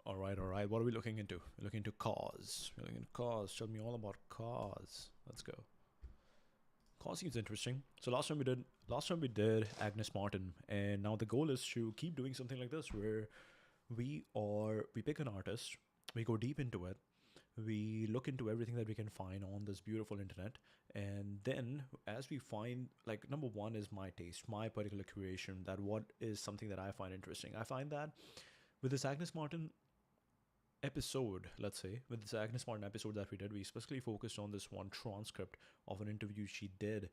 All right, all right. What are we looking into? We're looking into KAWS. We're looking into KAWS. Tell me all about KAWS. Let's go. KAWS seems interesting. So last time we did Agnes Martin, and now the goal is to keep doing something like this, where we pick an artist, we go deep into it, we look into everything that we can find on this beautiful internet, and then as we find, like, number one is my taste, my particular curation, that what is something that I find interesting. I find that with this Agnes Martin episode, let's say, with this Agnes Martin episode that we did, we specifically focused on this one transcript of an interview she did,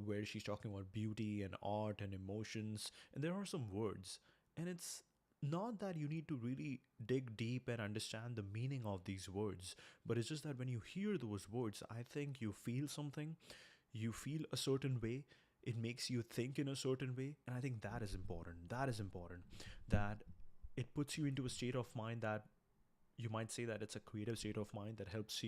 where she's talking about beauty and art and emotions, and there are some words, and it's not that you need to really dig deep and understand the meaning of these words, but it's just that when you hear those words, I think you feel something, you feel a certain way, it makes you think in a certain way, and I think that is important. That is important. That it puts you into a state of mind that you might say that it's a creative state of mind that that helps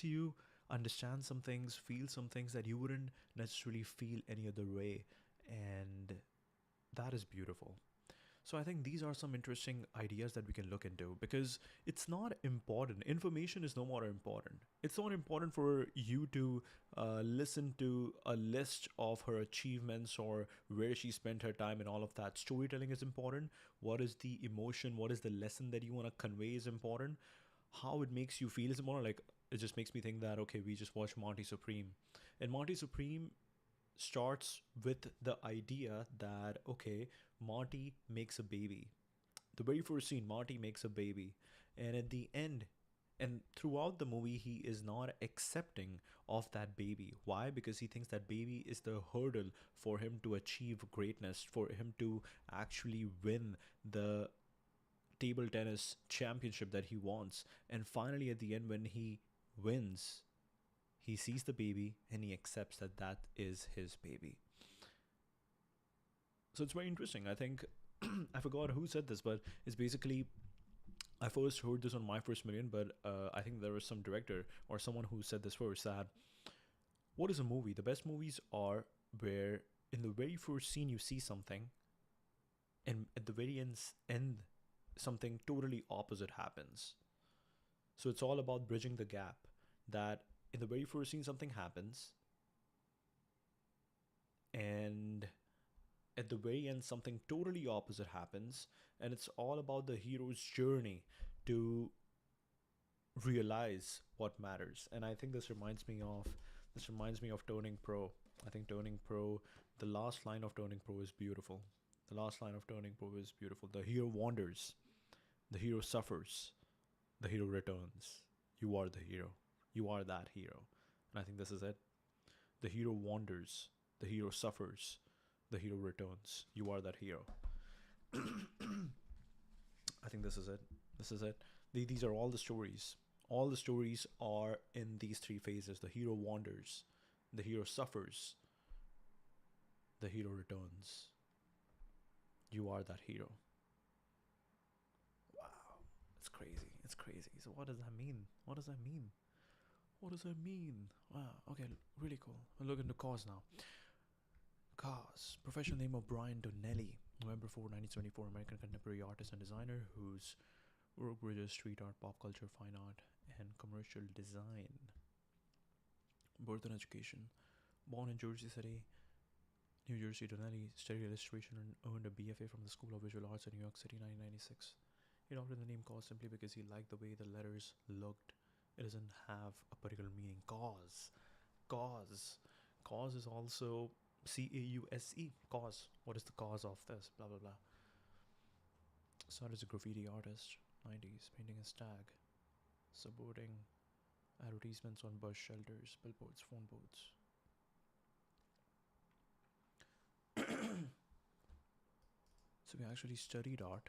you understand some things, feel some things that you wouldn't necessarily feel any other way, and that is beautiful. So I think these are some interesting ideas that we can look into, because it's not important. Information is no more important. It's not important for you to listen to a list of her achievements or where she spent her time and all of that. Storytelling is important. What is the emotion? What is the lesson that you want to convey is important. How it makes you feel is important. Like, it just makes me think that, okay, we just watched Monty Supreme, and Monty Supreme starts with the idea that, okay, Marty makes a baby. The very first scene, Marty makes a baby, and at the end, and throughout the movie, he is not accepting of that baby. Why? Because he thinks that baby is the hurdle for him to achieve greatness, for him to actually win the table tennis championship that he wants. And finally, at the end, when he wins, he sees the baby and he accepts that that is his baby. So it's very interesting. I think I forgot who said this, but it's basically, I first heard this on My First Million, but I think there was some director or someone who said this first, that what is a movie? The best movies are where in the very first scene you see something, and at the very end something totally opposite happens. So it's all about bridging the gap, that in the very first scene something happens, and at the very end something totally opposite happens, and it's all about the hero's journey to realize what matters. And I think this reminds me of Turning Pro. I think Turning Pro, the last line of Turning Pro is beautiful. The last line of Turning Pro is beautiful. The hero wanders, the hero suffers, the hero returns. You are the hero. You are that hero. And I think this is it. The hero wanders, the hero suffers, the hero returns. You are that hero. I think this is it. This is it. These are all the stories. All the stories are in these three phases. The hero wanders, the hero suffers, the hero returns. You are that hero. Wow. It's crazy. It's crazy. So what does that mean? What does that mean? What does that mean? Wow. Okay, really cool. We'll look into KAWS now. KAWS, professional name of Brian Donnelly, November 4, 1974, American contemporary artist and designer whose work bridges street art, pop culture, fine art, and commercial design. Birth and education. Born in Jersey City, New Jersey, Donnelly studied illustration and earned a BFA from the School of Visual Arts in New York City, 1996. He adopted the name KAWS simply because he liked the way the letters looked. It doesn't have a particular meaning. KAWS. KAWS. KAWS is also CAUSE. KAWS. What is the cause of this? Blah, blah, blah. Started as a graffiti artist, 90s, painting a stag, supporting advertisements on bus shelters, billboards, phone booths. So we actually studied art,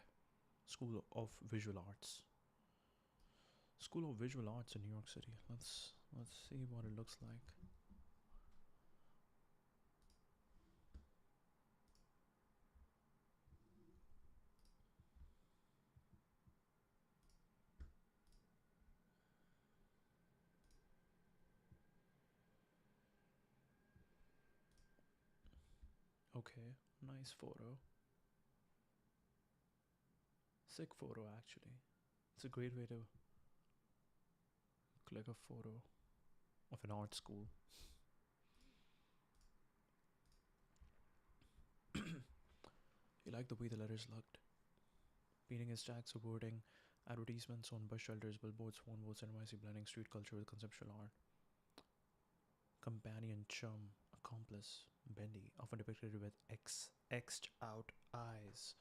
School of Visual Arts. School of Visual Arts in New York City. Let's see what it looks like. Okay, nice photo. Sick photo, actually. It's a great way to click a photo of an art school. You like the way the letters looked? Painting his stacks of wording, advertisements on bus shelters, billboards, phone booths, NYC blending street culture with conceptual art. Companion, chum, accomplice, bendy, often depicted with X'd out eyes.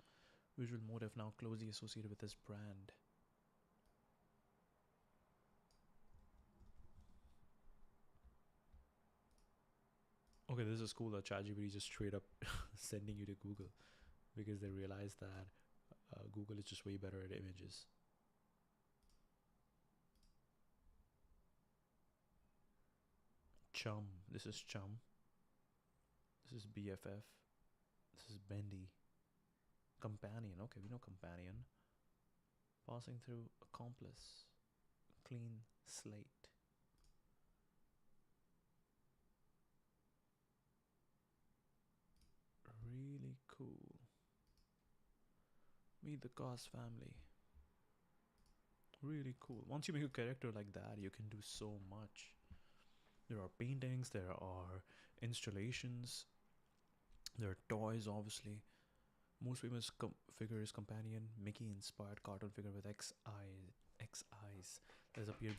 Visual motive now closely associated with this brand. Okay, this is a school that ChatGPT just straight up sending you to Google because they realize that Google is just way better at images. Chum. This is chum. This is BFF. This is bendy. Companion. Okay, we know companion. Passing through accomplice. Clean slate. Really cool. Meet the KAWS family. Really cool. Once you make a character like that, you can do so much. There are paintings, there are installations, there are toys, obviously. Most famous figure is Companion, Mickey-inspired cartoon figure with X eyes. There's appeared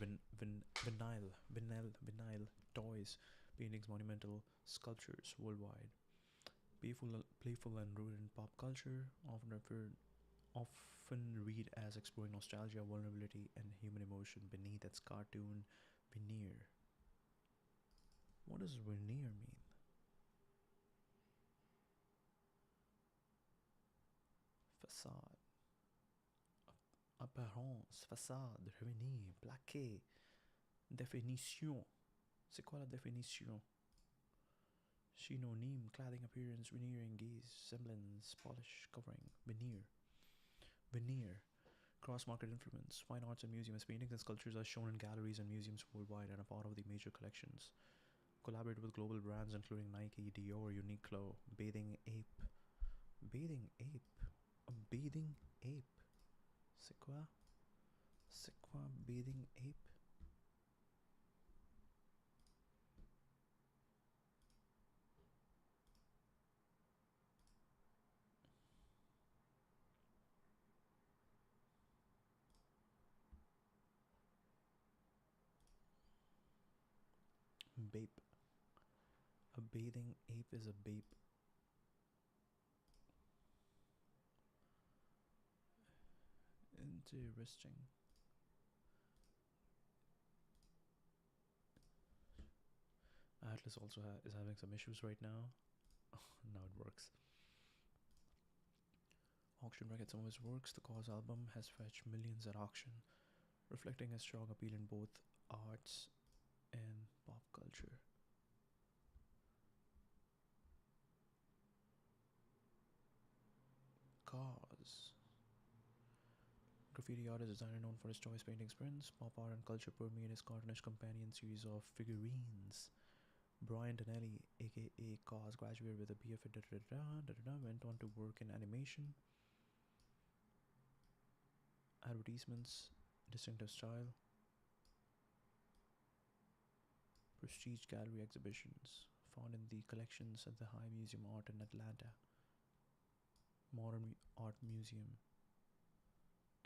vinyl toys, paintings, monumental sculptures worldwide. Playful and rooted in pop culture, often read as exploring nostalgia, vulnerability, and human emotion beneath its cartoon veneer. What does veneer mean? Facade. Apparence, façade, revenir, plaqué. Définition. C'est quoi la définition? Synonyme, cladding, appearance, veneering, gaze, semblance, polish, covering, veneer. Veneer. Cross-market influence. Fine arts and museums. Paintings and sculptures are shown in galleries and museums worldwide and are part of the major collections. Collaborated with global brands including Nike, Dior, Uniqlo. Bathing ape. Bathing ape. A bathing ape. C'est quoi? C'est quoi bathing ape? Bape. A bathing ape is a bape. Interesting. Atlas also is having some issues right now. Now it works. Auction records some of his works. The KAWS album has fetched millions at auction, reflecting his strong appeal in both arts and pop culture. KAWS. Graffiti artist designer known for his choice paintings, prints, pop art, and culture permeate his cartoonish companion series of figurines. Brian Donnelly, aka KAWS, graduated with a BFA, went on to work in animation, advertisements, distinctive style, prestige gallery exhibitions, found in the collections at the High Museum of Art in Atlanta, Modern Art Museum,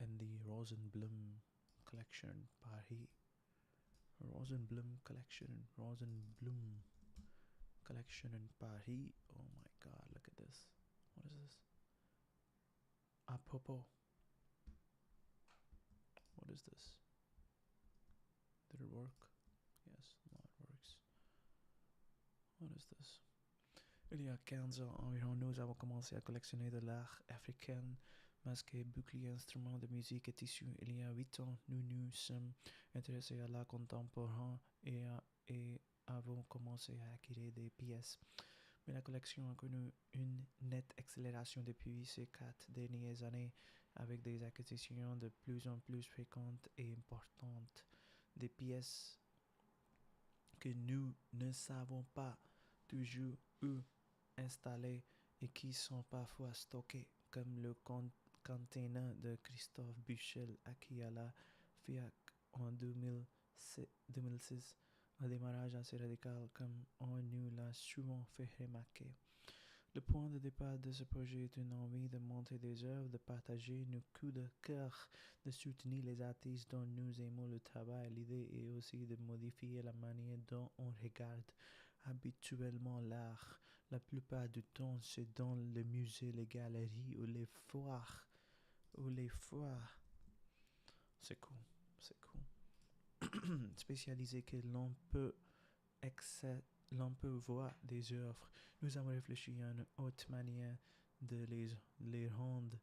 and the Rosenblum collection in Paris. Rosenblum collection in Paris. Oh my god, look at this. What is this? Apropos. What is this? Did it work? Yes, now it works. What is this? Il y a 15 ans environ, nous avons commencé à collectionner de l'art africain, masqué, bouclier, instruments de musique et tissus. Il y a 8 ans, nous nous sommes intéressés à l'art contemporain et avons commencé à acquérir des pièces. Mais la collection a connu une nette accélération depuis ces 4 dernières années, avec des acquisitions de plus en plus fréquentes et importantes. Des pièces que nous ne savons pas toujours où installées et qui sont parfois stockées, comme le Cantena de Christophe Buchel acquis à la FIAC en 2006, un démarrage assez radical comme on nous l'a souvent fait remarquer. Le point de départ de ce projet est une envie de monter des œuvres, de partager nos coups de cœur, de soutenir les artistes dont nous aimons le travail. L'idée est aussi de modifier la manière dont on regarde habituellement l'art. La plupart du temps, c'est dans les musées, les galeries ou les foires. C'est cool, c'est cool. Spécialisé que l'on peut voir des œuvres. Nous avons réfléchi à une autre manière de les rendre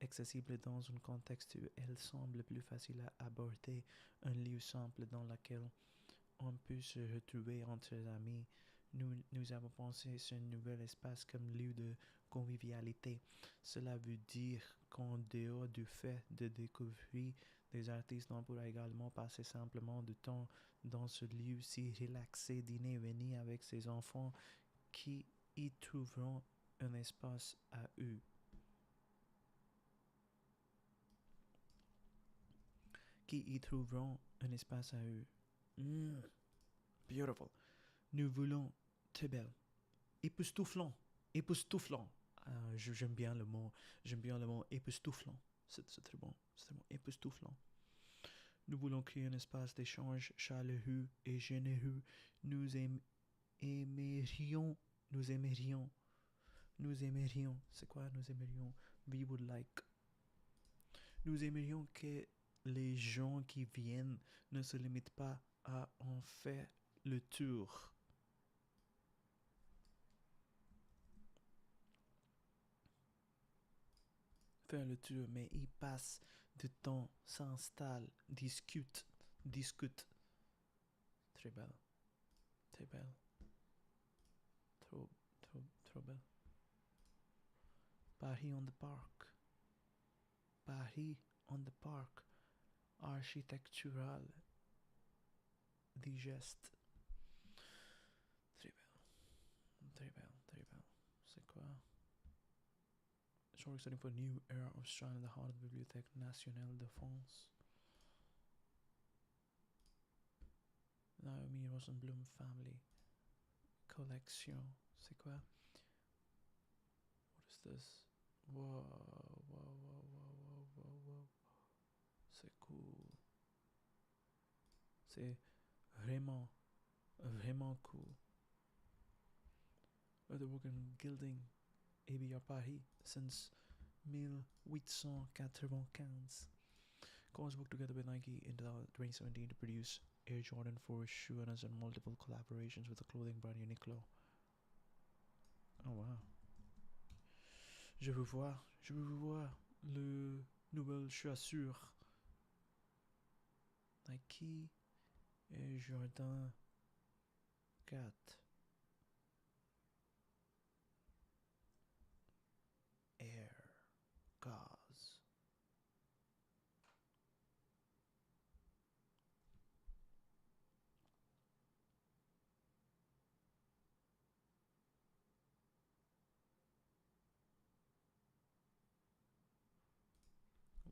accessibles dans un contexte où elles semblent plus faciles à aborder, un lieu simple dans lequel on peut se retrouver entre amis. Nous avons pensé ce nouvel espace comme lieu de convivialité. Cela veut dire qu'en dehors du fait de découvrir des artistes, on pourra également passer simplement du temps dans ce lieu si relaxé, dîner, venir avec ses enfants qui y trouveront un espace à eux. Qui y trouveront un espace à eux. Beautiful. Nous voulons très belle, époustouflant, époustouflant. J'aime bien le mot époustouflant. C'est très bon, époustouflant. Nous voulons créer un espace d'échange chaleureux et généreux. Aimerions, c'est quoi nous aimerions? We would like. Nous aimerions que les gens qui viennent ne se limitent pas à en faire le tour. Faire le tour, mais ils passent du temps, s'installent, discutent. Très belle, très belle. Trop belle. Paris on the Park. Paris on the Park. Architectural. Digeste. Très belle. C'est quoi? Short study for New Era of Strand in the heart of the Bibliothèque Nationale de France. Naomi Rosenblum Family Collection. C'est quoi? What is this? Wow. C'est cool. C'est vraiment cool. Leatherworking Gilding, ABR Paris, since 1895. KAWS worked together with Nike in 2017 to produce Air Jordan 4 shoe and has done multiple collaborations with the clothing brand Uniqlo. Oh wow. Je veux voir le nouvelle chaussure Nike Air Jordan 4. Air KAWS.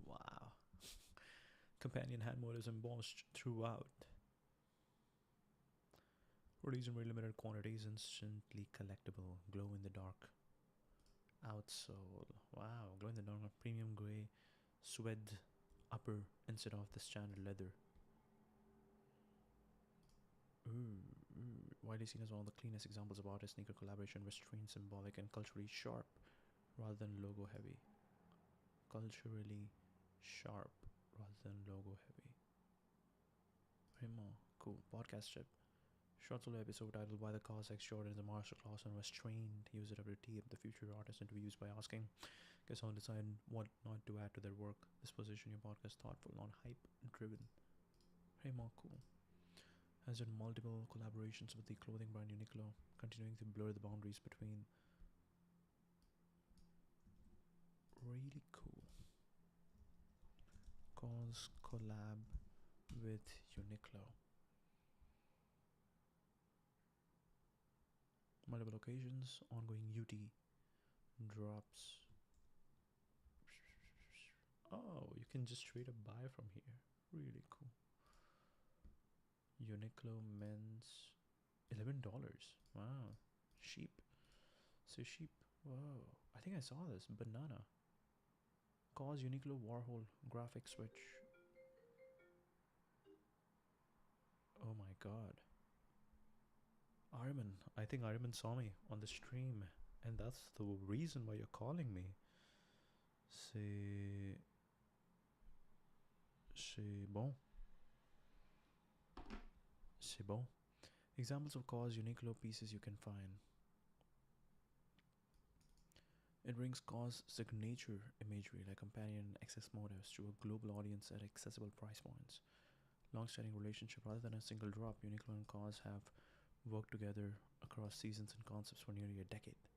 Wow. Companion hand motives embossed throughout. Released in very limited quantities, instantly collectible, glow in the dark outsole. Wow, glow in the dark, premium grey suede upper instead of the standard leather. Widely seen as one of the cleanest examples of artist sneaker collaboration, restrained, symbolic, and culturally sharp rather than logo heavy. Culturally sharp rather than logo heavy. Vraiment cool. Podcast strip. Short solo episode titled Why the KAWS X Jordan is a Masterclass on Restrained Usability of the Future Artist Interviews by asking guests on decide what not to add to their work. This position your podcast thoughtful, non hype driven. Vraiment cool. Has done multiple collaborations with the clothing brand Uniqlo, continuing to blur the boundaries between. Really cool. KAWS collab with Uniqlo. Multiple occasions, ongoing UT drops. can just straight up buy from here. Really cool. Uniqlo men's $11. Wow. Sheep. So sheep. Whoa. I think I saw this. Banana. KAWS Uniqlo Warhol graphic switch. Oh my god. Armin. I think Armin saw me on the stream. And that's the reason why you're calling me. C'est bon. C'est bon. Examples of KAWS Uniqlo pieces you can find. It brings KAWS signature imagery like companion and excess motives to a global audience at accessible price points. Long-standing relationship rather than a single drop, Uniqlo and KAWS have worked together across seasons and concepts for nearly a decade.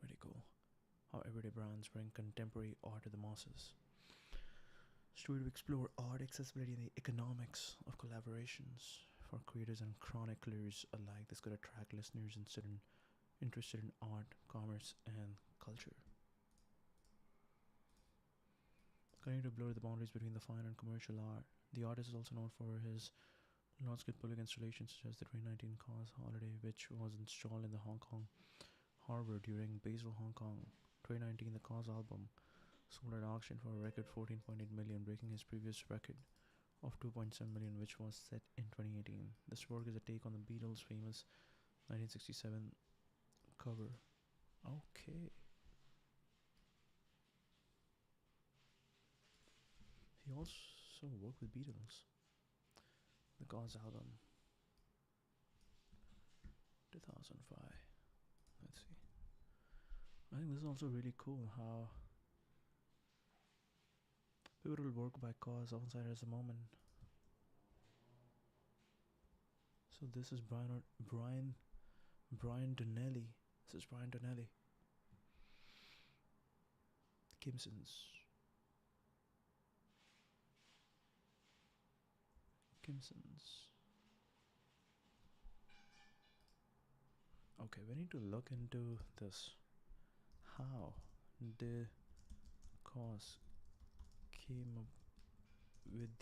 Really cool. How everyday brands bring contemporary art to the masses. Story to explore art accessibility and the economics of collaborations. For creators and chroniclers alike, this could attract listeners interested in art, commerce, and culture. Continuing to blur the boundaries between the fine and commercial art, the artist is also known for his large-scale public installations such as the 2019 KAWS Holiday, which was installed in the Hong Kong Harbor during Basel, Hong Kong. 2019, the KAWS album sold at auction for a record 14.8 million, breaking his previous record of 2.7 million, which was set in 2018. This work is a take on the Beatles' famous 1967 cover. Okay. He also worked with Beatles. The KAWS album. 2005. Let's see. I think this is also really cool how pivotal work by KAWS Outsiders at the moment. So this is Brian Donnelly. This is Brian Donnelly. Kimsons. Okay, we need to look into this. How did KAWS came up with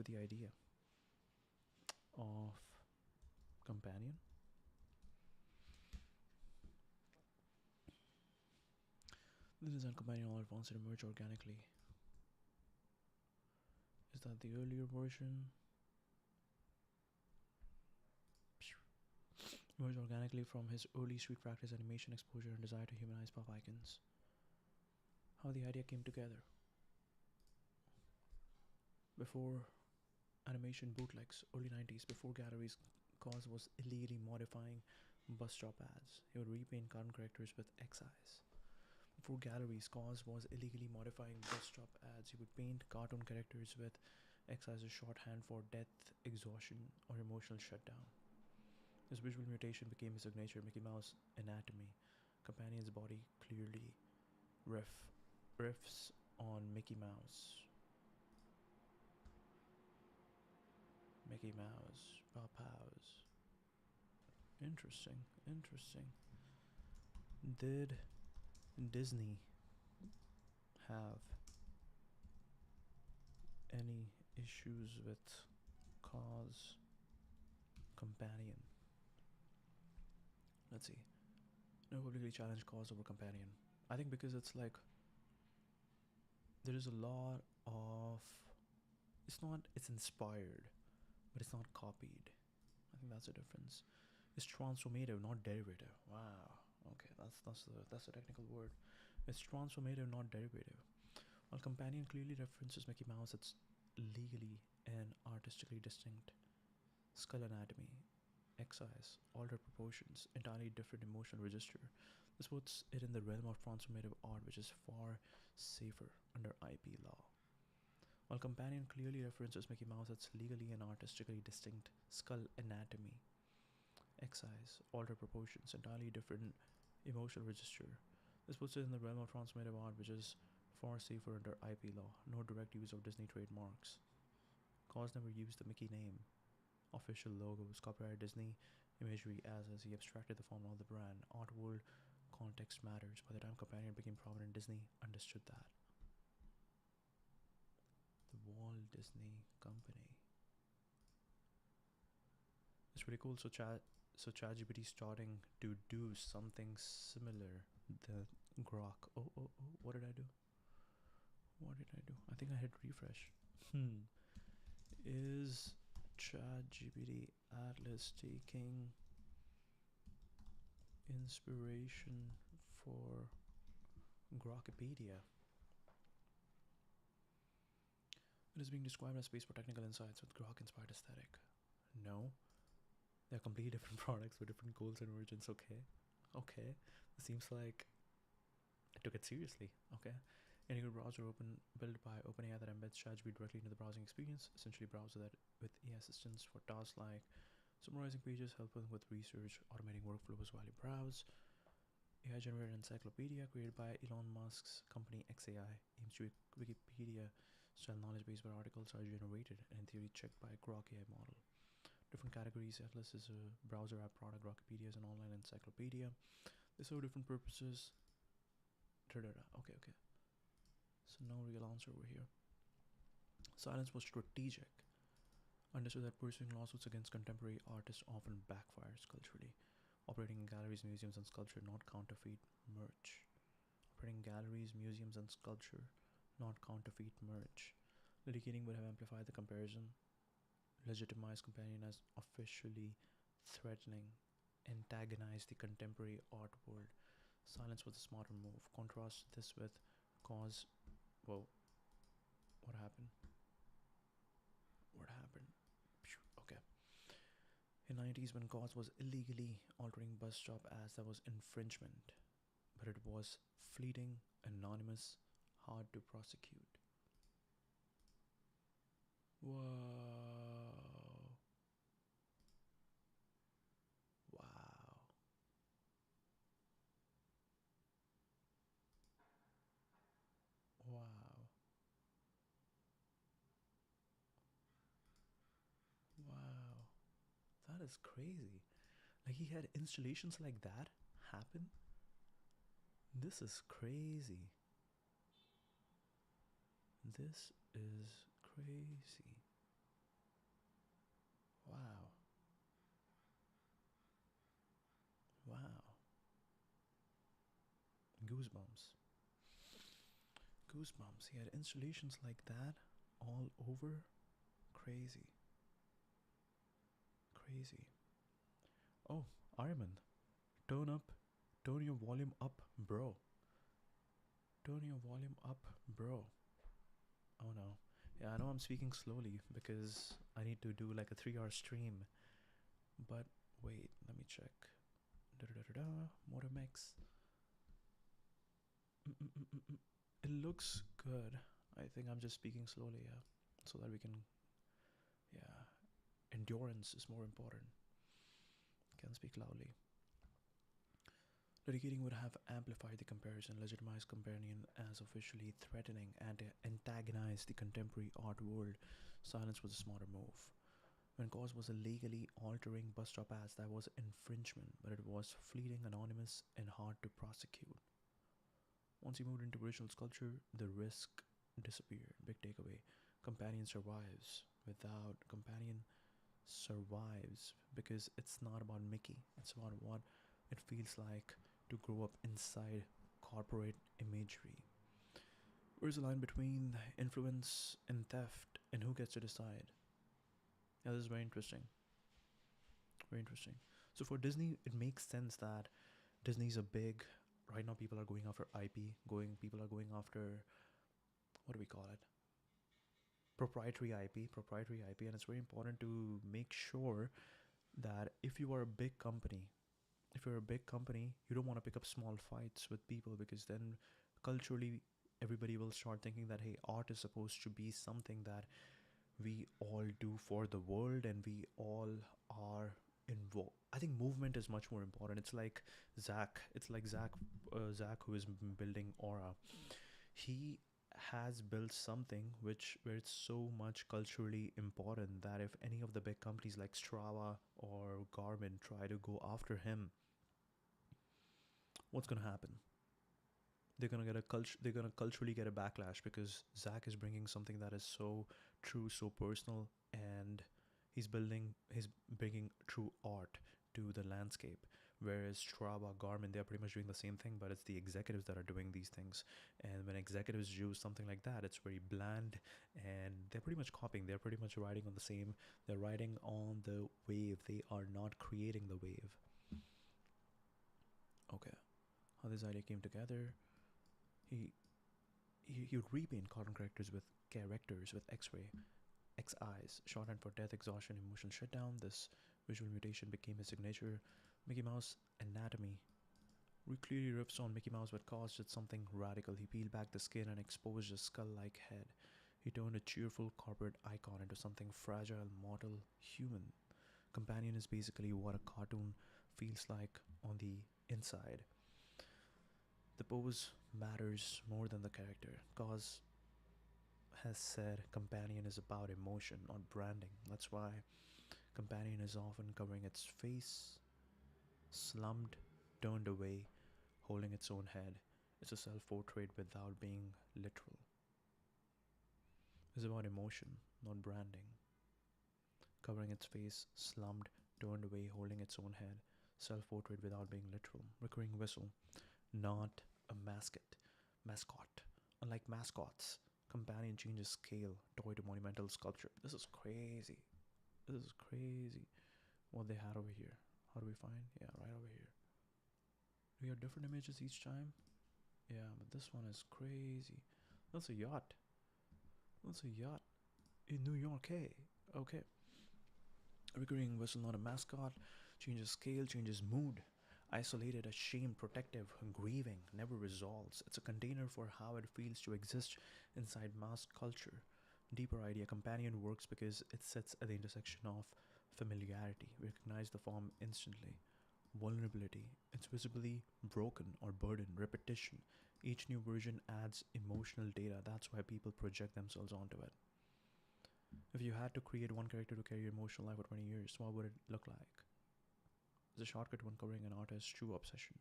the idea of companion? The design companion all at once it emerged organically. Is that the earlier version? Emerged organically from his early street practice, animation exposure, and desire to humanize pop icons. How the idea came together. Before animation bootlegs, early 90s, before galleries, KAWS was illegally modifying bus stop ads. He would repaint cartoon characters with excise. Before galleries, KAWS was illegally modifying bus stop ads. He would paint cartoon characters with excise as shorthand for death, exhaustion, or emotional shutdown. His visual mutation became his signature. Mickey Mouse anatomy. Companion's body clearly riffs on Mickey Mouse. Mickey Mouse, Pows. Interesting. Did Disney have any issues with KAWS companion? Let's see. No publicly challenged KAWS over companion. I think because it's like there is a lot of it's inspired, but it's not copied. I think that's the difference. It's transformative, not derivative. Wow. Okay, that's the technical word. It's transformative, not derivative. While companion clearly references Mickey Mouse, it's legally and artistically distinct. Skull anatomy, excise, altered proportions, entirely different emotional register. This puts it in the realm of transformative art, which is far safer under IP law. While companion clearly references Mickey Mouse, it's legally and artistically distinct. Skull anatomy, excise, altered proportions, entirely different emotional register. This puts it in the realm of transformative art, which is far safer under IP law. No direct use of Disney trademarks. KAWS never used the Mickey name. official logos, copyright Disney imagery as he abstracted the formula of the brand. Art world context matters. By the time Companion became prominent, Disney understood that. The Walt Disney Company. It's pretty cool. So ChatGPT starting to do something similar. The Grok. Oh, what did I do? What did I do? I think I hit refresh. Is ChatGPT Atlas taking inspiration for Grokipedia? It is being described as space for technical insights with Grok-inspired aesthetic. No, they're completely different products with different goals and origins. Okay. It seems like I took it seriously. Okay. Any browser built by OpenAI that embeds ChatGPT directly into the browsing experience, essentially browser that with AI assistance for tasks like summarizing pages, helping with research, automating workflows while you browse. AI generated encyclopedia created by Elon Musk's company XAI aims to Wikipedia style knowledge base where articles are generated and in theory checked by a Grok AI model. Different categories. Atlas is a browser app product. Grokipedia is an online encyclopedia. They serve different purposes. Okay. So no real answer over here. Silence was strategic. Understood that pursuing lawsuits against contemporary artists often backfires culturally. Operating in galleries, museums, and sculpture, not counterfeit merch. Operating galleries, museums, and sculpture, not counterfeit merch. Litigating would have amplified the comparison. Legitimized Companion as officially threatening. Antagonized the contemporary art world. Silence was a smarter move. Contrast this with KAWS. Whoa. What happened? Okay. In 90s when KAWS was illegally altering bus stop ads, that was infringement. But it was fleeting, anonymous, hard to prosecute. Whoa. Wow. Wow. Wow. That is crazy. Like he had installations like that happen? This is crazy. This is crazy. Wow. Wow. Goosebumps. Goosebumps. He had installations like that all over. Crazy. Crazy. Oh, Armin. Turn up. Turn your volume up, bro. Turn your volume up, bro. Oh no. Yeah, I know I'm speaking slowly because I need to do like a 3-hour stream. But wait, let me check. Motor mix. It looks good. I think I'm just speaking slowly, yeah. So that we can, yeah. Endurance is more important. Can speak loudly. Litigating would have amplified the comparison, legitimized Companion as officially threatening, and antagonized the contemporary art world. Silence was a smarter move. When KAWS was illegally altering bus stop ads, that was infringement, but it was fleeting, anonymous, and hard to prosecute. Once he moved into original sculpture, the risk disappeared. Big takeaway. Companion survives. Without Companion survives because it's not about Mickey. It's about what it feels like to grow up inside corporate imagery. Where's the line between influence and theft, and who gets to decide? Yeah, this is very interesting. Very interesting. So for Disney, it makes sense that Disney's a big. Right now, people are going after IP. People are going after, what do we call it? Proprietary IP, and it's very important to make sure that if you are a big company, you don't want to pick up small fights with people, because then culturally everybody will start thinking that, hey, art is supposed to be something that we all do for the world and we all are involved. I think movement is much more important. It's like Zach who is building Aura. He has built something which where it's so much culturally important that if any of the big companies like Strava or Garmin try to go after him, what's gonna happen? They're gonna culturally get a backlash because Zach is bringing something that is so true, so personal, and he's bringing true art to the landscape. Whereas Strava, Garmin, they're pretty much doing the same thing, but it's the executives that are doing these things. And when executives use something like that, it's very bland, and they're pretty much copying. They're pretty much riding on the same. They're riding on the wave. They are not creating the wave. Okay, how this idea came together. He he would repaint cartoon characters with X-ray, X eyes, shorthand for death, exhaustion, emotional shutdown. This visual mutation became his signature. Mickey Mouse anatomy. We clearly riffs on Mickey Mouse, but KAWS did something radical. He peeled back the skin and exposed a skull-like head. He turned a cheerful corporate icon into something fragile, mortal, human. Companion is basically what a cartoon feels like on the inside. The pose matters more than the character. KAWS has said Companion is about emotion, not branding. That's why Companion is often covering its face, slumped, turned away, holding its own head. It's a self portrait without being literal. It's about emotion, not branding. Covering its face, slumped, turned away, holding its own head. Self portrait without being literal. Recurring whistle, not a mascot. Unlike mascots, Companion changes scale, toy to monumental sculpture. This is crazy. This is crazy. What they had over here. How do we find? Yeah, right over here. We have different images each time. Yeah, but this one is crazy. That's a yacht. That's a yacht in New York. Hey, okay. Recurring whistle, not a mascot. Changes scale, changes mood. Isolated, ashamed, protective, grieving, never resolves. It's a container for how it feels to exist inside mass culture. Deeper idea, Companion works because it sits at the intersection of familiarity. We recognize the form instantly. Vulnerability, it's visibly broken or burdened. Repetition, each new version adds emotional data. That's why people project themselves onto it. If you had to create one character to carry your emotional life for 20 years, what would it look like? It's a shortcut when covering an artist's true obsession.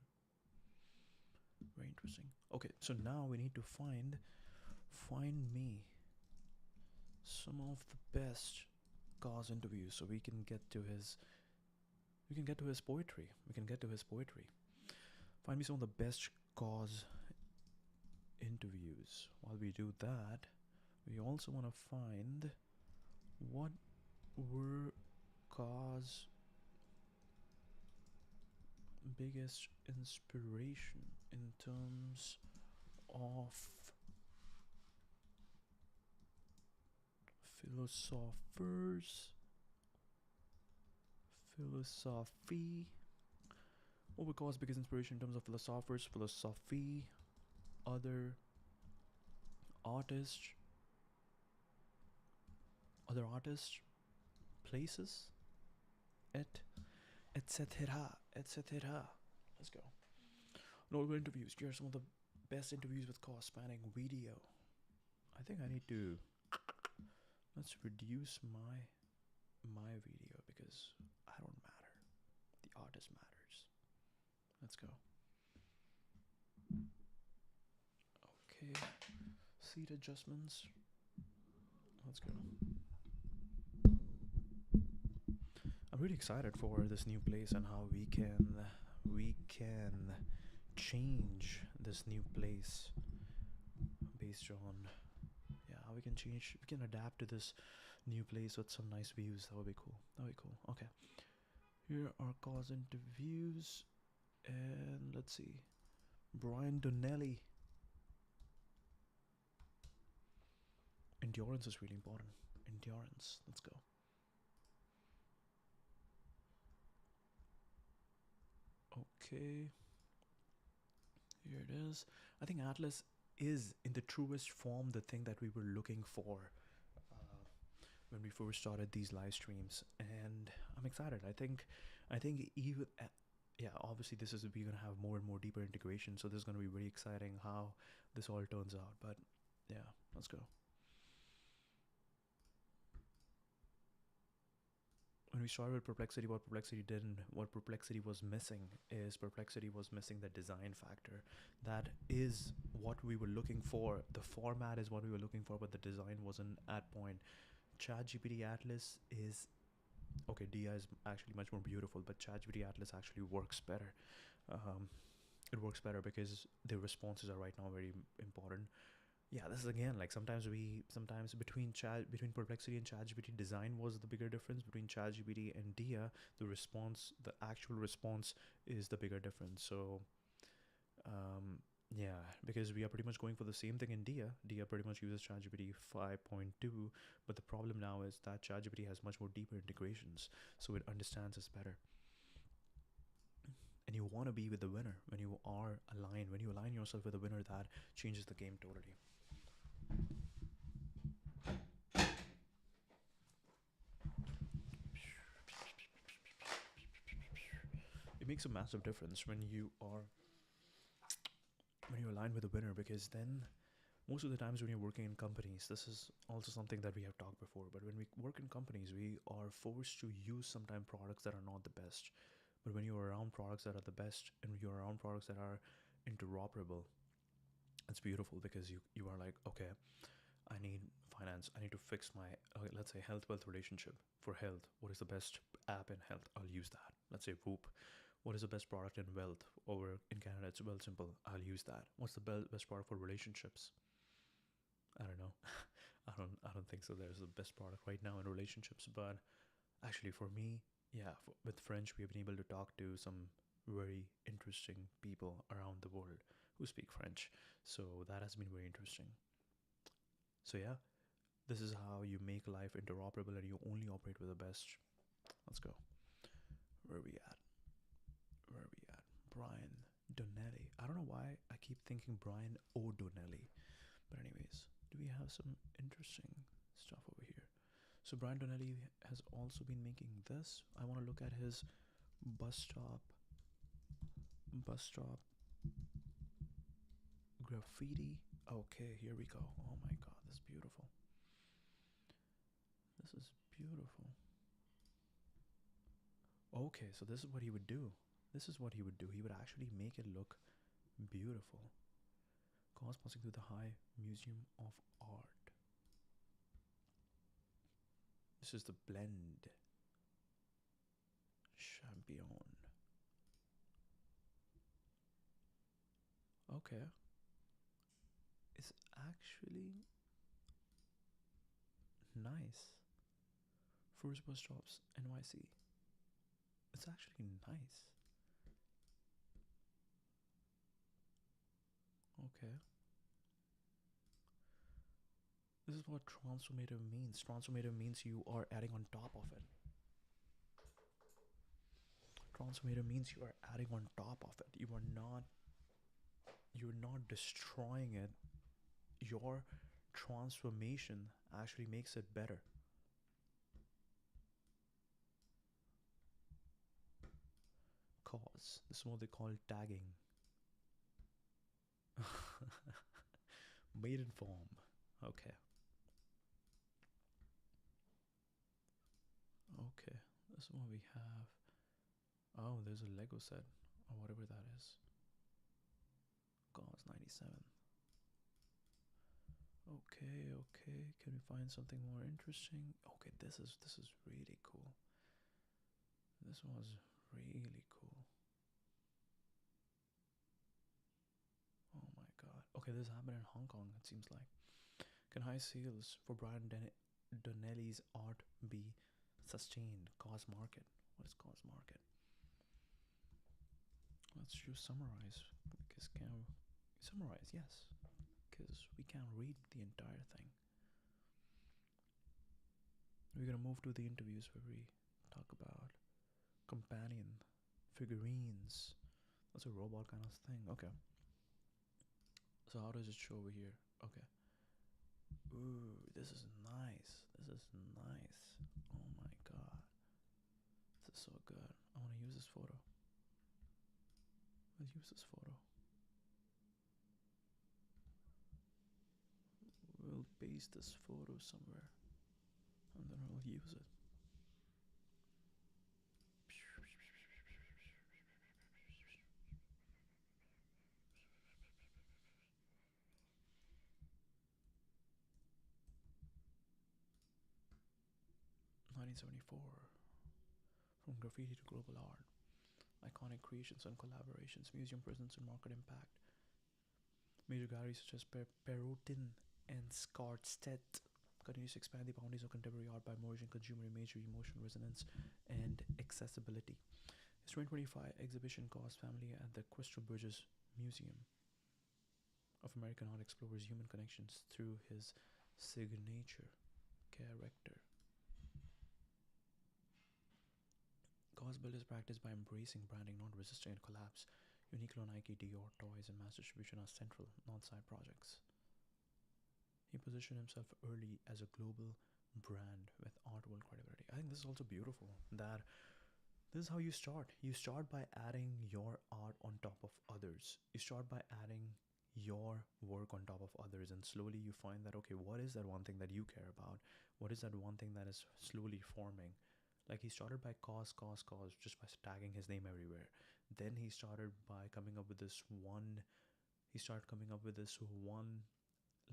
Very interesting. Okay, so now we need to find me some of the best KAWS interviews so we can get to his poetry. Find me some of the best KAWS interviews. While we do that, we also want to find what were KAWS biggest inspiration in terms of philosophers, philosophy. What would KAWS biggest inspiration in terms of philosophers, philosophy, other artists, places, etc. Let's go. Notable interviews. Here are some of the best interviews with KAWS spanning video. I think I need to let's reduce my video because I don't matter. The artist matters. Let's go. Okay. Seat adjustments. Let's go. I'm really excited for this new place and how we can change this new place based on how we can adapt to this new place with some nice views. That would be cool. Okay. Here are KAWS interviews and let's see. Brian Donnelly. Endurance is really important. Endurance. Let's go. Okay. Here it is. I think Atlas is in the truest form the thing that we were looking for when we first started these live streams, and I'm excited. I think even obviously we're gonna have more and more deeper integration, so this is gonna be very exciting how this all turns out. But Yeah, let's go. When we started with Perplexity, what Perplexity was missing is Perplexity was missing the design factor. That is what we were looking for. The format is what we were looking for, but the design wasn't at point. ChatGPT Atlas is okay. Dia is actually much more beautiful, but ChatGPT Atlas actually works better. Um, it works better because the responses are right now very important. Yeah, this is again like sometimes between Perplexity and ChatGPT, design was the bigger difference. Between ChatGPT and Dia, the actual response is the bigger difference. So um, yeah, because we are pretty much going for the same thing in Dia. Dia pretty much uses ChatGPT 5.2, but the problem now is that ChatGPT has much more deeper integrations, so it understands us better. And you want to be with the winner when you are aligned. When you align yourself with the winner, that changes the game totally. It makes a massive difference when you align with the winner, because then most of the times when you're working in companies, this is also something that we have talked before, but when we work in companies, we are forced to use sometimes products that are not the best. But when you're around products that are the best and you're around products that are interoperable, it's beautiful because you are like, okay, I need finance. I need to fix my, let's say, health wealth relationship. For health, what is the best app in health? I'll use that. Let's say Whoop. What is the best product in wealth? Over in Canada, it's well simple. I'll use that. What's the best product for relationships? I don't know. I don't think so. There's the best product right now in relationships, but actually, for me, yeah, with French, we've been able to talk to some very interesting people around the world who speak French. So that has been very interesting. So yeah, this is how you make life interoperable and you only operate with the best. Let's go. Where are we at? Where are we at? Brian Donnelly. I don't know why I keep thinking Brian O'Donnelly. But anyways, do we have some interesting stuff over here? So Brian Donnelly has also been making this. I want to look at his bus stop graffiti. Okay, here we go. Oh my god, this is beautiful. This is beautiful. Okay, so this is what he would do. This is what he would do. He would actually make it look beautiful. KAWS passing through the High Museum of Art. This is the blend. Champion. Okay. It's actually nice. First bus stops NYC. It's actually nice. Okay. This is what transformative means. Transformative means you are adding on top of it. Transformative means you are adding on top of it. You're not destroying it. Your transformation actually makes it better. KAWS. This is what they call tagging. Maiden form. Okay. Okay. This is what we have. Oh, there's a Lego set or whatever that is. KAWS 97. Okay, okay. Can we find something more interesting? Okay, this is really cool. This was really cool. Oh my god. Okay, this happened in Hong Kong, it seems like. Can high sales for Brian Donnelly's art be sustained? KAWS market. What is KAWS market? Let's just summarize. Because can we summarize? Yes. Because we can't read the entire thing. We're gonna move to the interviews where we talk about companion figurines. That's a robot kind of thing. Okay. So how does it show over here? Okay. Ooh, this is nice. This is nice. Oh my god. This is so good. I want to use this photo. Let's use this photo. paste this photo somewhere and then I'll use it. 1974. From graffiti to global art. Iconic creations and collaborations, museum presence and market impact. Major galleries such as Perotin and Skarstedt continues to expand the boundaries of contemporary art by merging consumer imagery, emotional resonance, and accessibility. His 2025 exhibition KAWS Family at the Crystal Bridges Museum of American Art explores human connections through his signature character. KAWS built his practice by embracing branding, not resisting it collapse. Uniqlo, Nike, Dior, toys, and mass distribution are central, not side projects. He positioned himself early as a global brand with art world credibility. I think this is also beautiful, that this is how you start. You start by adding your art on top of others. You start by adding your work on top of others, and slowly you find that, okay, what is that one thing that you care about? What is that one thing that is slowly forming? Like, he started by KAWS, just by tagging his name everywhere. Then he started by coming up with this one,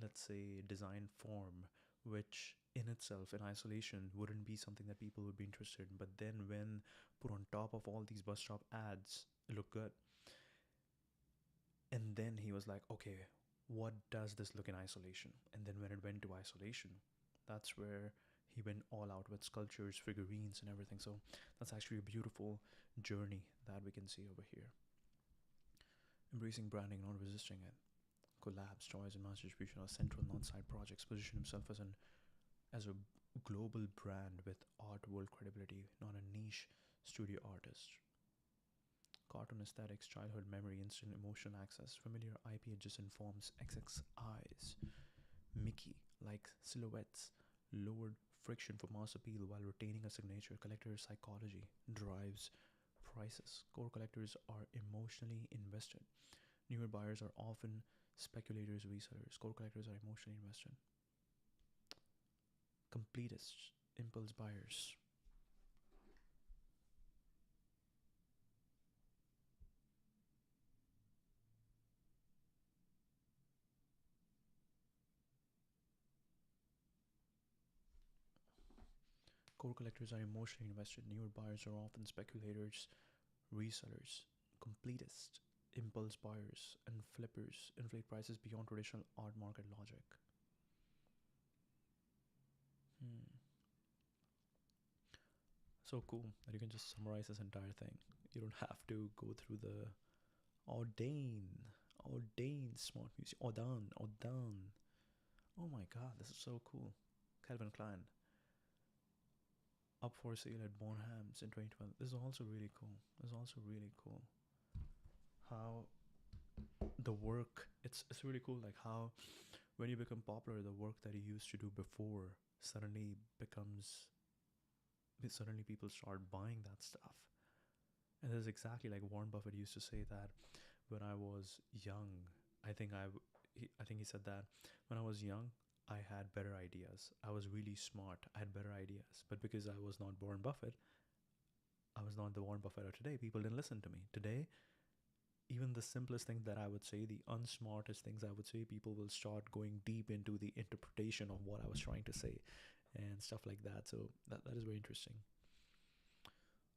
let's say, design form, which in itself, in isolation, wouldn't be something that people would be interested in. But then when put on top of all these bus stop ads, it looked good. And then he was like, okay, what does this look in isolation? And then when it went to isolation, that's where he went all out with sculptures, figurines, and everything. So that's actually a beautiful journey that we can see over here. Embracing branding, not resisting it. Collabs, toys, and mass distribution are central, not side projects. Position himself as a global brand with art world credibility, not a niche studio artist. Cartoon aesthetics, childhood memory, instant emotional access, familiar IP adjacent forms, XX eyes. Mickey like silhouettes, lowered friction for mass appeal while retaining a signature. Collector psychology drives prices. Core collectors are emotionally invested. Newer buyers are often speculators, resellers. Core collectors are emotionally invested. Completists, impulse buyers. Core collectors are emotionally invested. Newer buyers are often speculators, resellers. Completists, impulse buyers, and flippers inflate prices beyond traditional art market logic. So cool that you can just summarize this entire thing. You don't have to go through the ordained smart music. Ordan. Oh my god, this is so cool. Calvin Klein. Up for sale at Bonhams in 2012. This is also really cool. How the work, it's really cool, like how when you become popular, the work that you used to do before suddenly people start buying that stuff. And this is exactly like Warren Buffett used to say that when I was young, I think he said that when I was young, I had better ideas. I was really smart. I had better ideas. But because I was not Warren Buffett, I was not the Warren Buffett of today. People didn't listen to me. Today, even the simplest thing that I would say, the unsmartest things I would say, people will start going deep into the interpretation of what I was trying to say and stuff like that. So that is very interesting.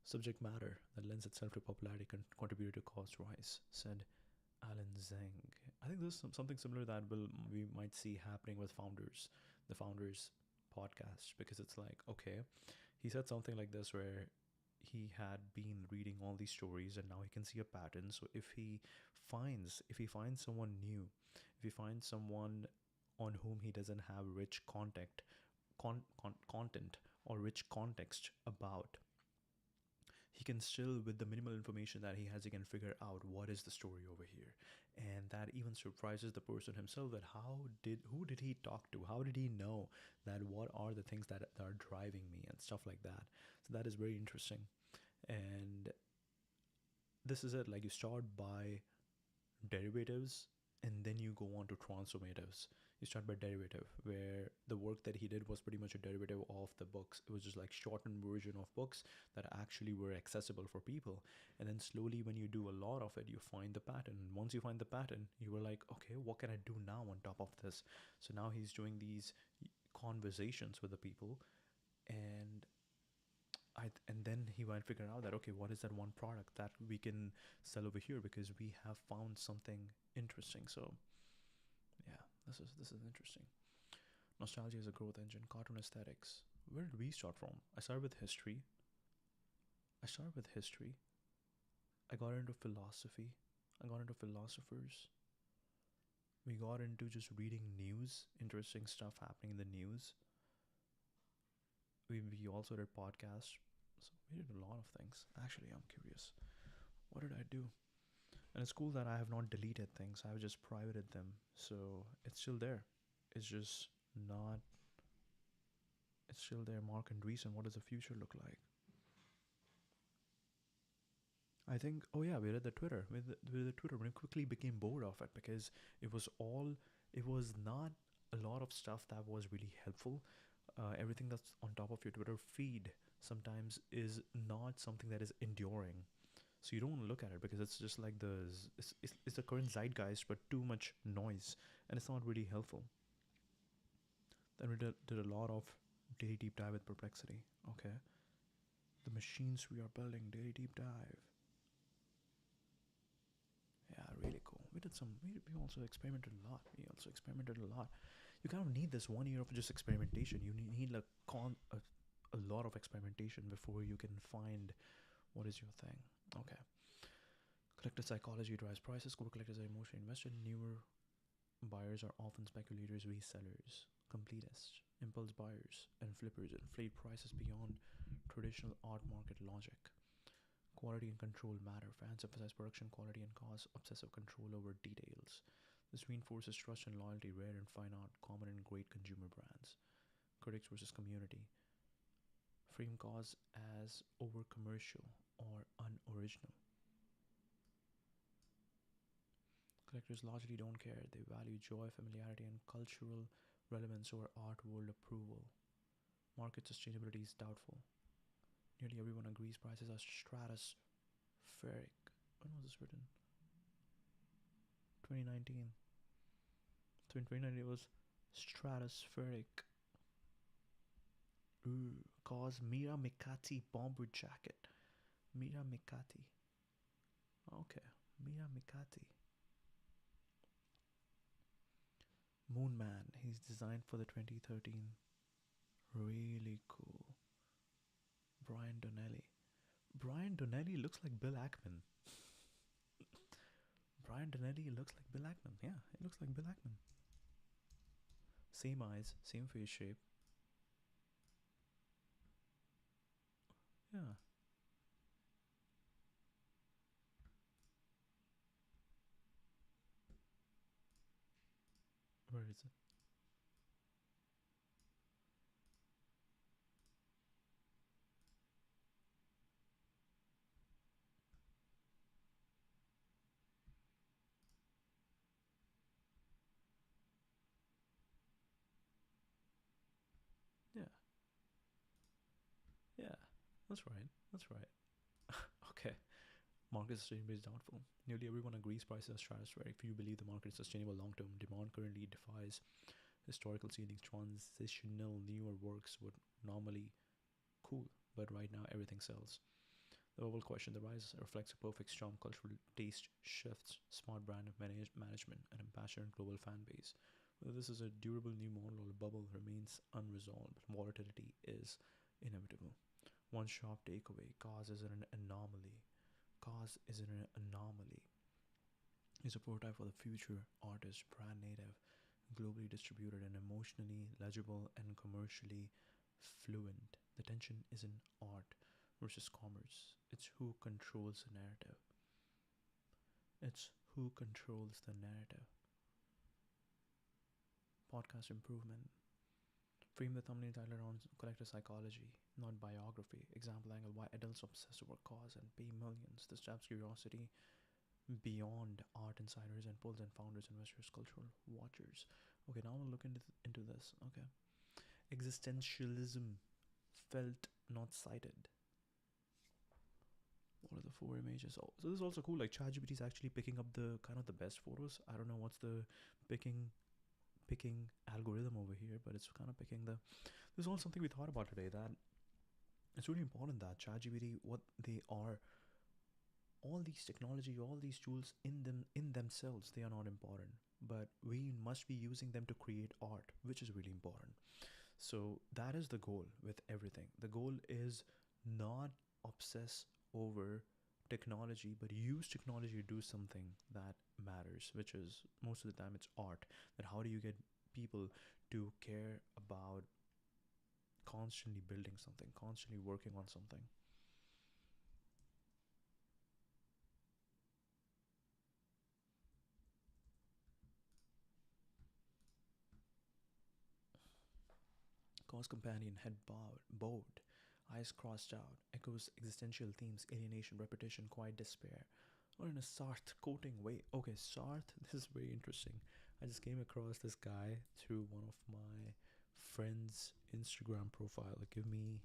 Subject matter that lends itself to popularity contributed to cost rise, said Alan Zeng. I think there's something similar that we might see happening with the founders podcast, because it's like, okay, he said something like this where he had been reading all these stories and now he can see a pattern. So if he finds someone new, if he finds someone on whom he doesn't have rich content or rich context about, he can still, with the minimal information that he has, he can figure out what is the story over here. And that even surprises the person himself, that who did he talk to? How did he know that? What are the things that are driving me and stuff like that? So that is very interesting. And this is it. Like, you start by derivatives and then you go on to transformatives. You start by derivative, where the work that he did was pretty much a derivative of the books. It was just like shortened version of books that actually were accessible for people. And then slowly, when you do a lot of it, you find the pattern. And once you find the pattern, you were like, okay, what can I do now on top of this? So now he's doing these conversations with the people, and and then he might figure out that, okay, what is that one product that we can sell over here because we have found something interesting. So yeah, this is interesting. Nostalgia is a growth engine. Cartoon aesthetics. Where did we start from? I started with history. I started with history. I got into philosophy. I got into philosophers. We got into just reading news, interesting stuff happening in the news. We also did podcasts. So we did a lot of things. Actually, I'm curious. What did I do? And it's cool that I have not deleted things. I've just privated them. So it's still there. It's just not. It's still there. Mark and Reese. And what does the future look like? I think, oh yeah, we did the Twitter. With the Twitter, we quickly became bored of it because it was all, it was not a lot of stuff that was really helpful. Everything that's on top of your Twitter feed sometimes is not something that is enduring. So you don't want to look at it because it's just like it's the current zeitgeist, but too much noise, and it's not really helpful. Then we did a lot of daily deep dive with perplexity. Okay, the machines we are building, daily deep dive. Yeah, really cool. We did some. We also experimented a lot. You kind of need this 1 year of just experimentation. You need like a lot of experimentation before you can find what is your thing. Okay. Collector psychology drives prices. Core collectors are emotionally invested. Newer buyers are often speculators, resellers, completists, impulse buyers, and flippers. Inflate prices beyond traditional art market logic. Quality and control matter. Fans emphasize production quality and cause obsessive control over details. This reinforces trust and loyalty, rare and fine art, common in great consumer brands. Critics versus community. Frame KAWS as over commercial or unoriginal. Collectors largely don't care. They value joy, familiarity, and cultural relevance over art world approval. Market sustainability is doubtful. Nearly everyone agrees prices are stratospheric. When was this written? 2019. So in 2019 it was stratospheric. Ooh, KAWS Mira Mikati bomber jacket. Mira Mikati. Okay, Mira Mikati. Moon Man. He's designed for the 2013. Really cool. Brian Donnelly. Brian Donnelly looks like Bill Ackman. Brian Donnelly looks like Bill Ackman. Yeah, it looks like Bill Ackman. Same eyes, same face shape. Yeah. Where is it? Yeah. Yeah. That's right. That's right. Okay. Market sustainability is doubtful. Nearly everyone agrees prices are stratospheric. If you believe the market is sustainable long term, demand currently defies historical ceilings. Transitional newer works would normally cool, but right now everything sells. The overall question, the rise reflects a perfect storm, cultural taste shifts, smart brand management, and a passionate global fan base. Whether this is a durable new model or a bubble remains unresolved, but volatility is inevitable. One sharp takeaway, KAWS is an anomaly. KAWS is an anomaly. It's a prototype for the future artist, brand native, globally distributed and emotionally legible and commercially fluent. The tension isn't art versus commerce. It's who controls the narrative. It's who controls the narrative. Podcast improvement. Frame the thumbnail title around collector psychology, not biography. Example angle why adults obsess over KAWS and pay millions. This taps curiosity beyond art insiders and pulls in founders, investors, cultural watchers. Okay, now I'll look into this. Okay. Existentialism felt not cited. What are the four images? Oh, so this is also cool. Like ChatGPT is actually picking up the kind of the best photos. I don't know what's the picking algorithm over here, but it's kind of picking the. This is all something we thought about today. That it's really important that ChatGPT, what they are, all these technology, all these tools in themselves, they are not important. But we must be using them to create art, which is really important. So that is the goal with everything. The goal is not obsess over technology, but use technology to do something that matters, which is most of the time it's art. That how do you get people to care about constantly building something, constantly working on something? KAWS companion head bowed, eyes crossed out, echoes existential themes, alienation, repetition, quiet despair. Or in a Sartre quoting way. Okay, Sartre, this is very interesting. I just came across this guy through one of my friend's Instagram profile. Give me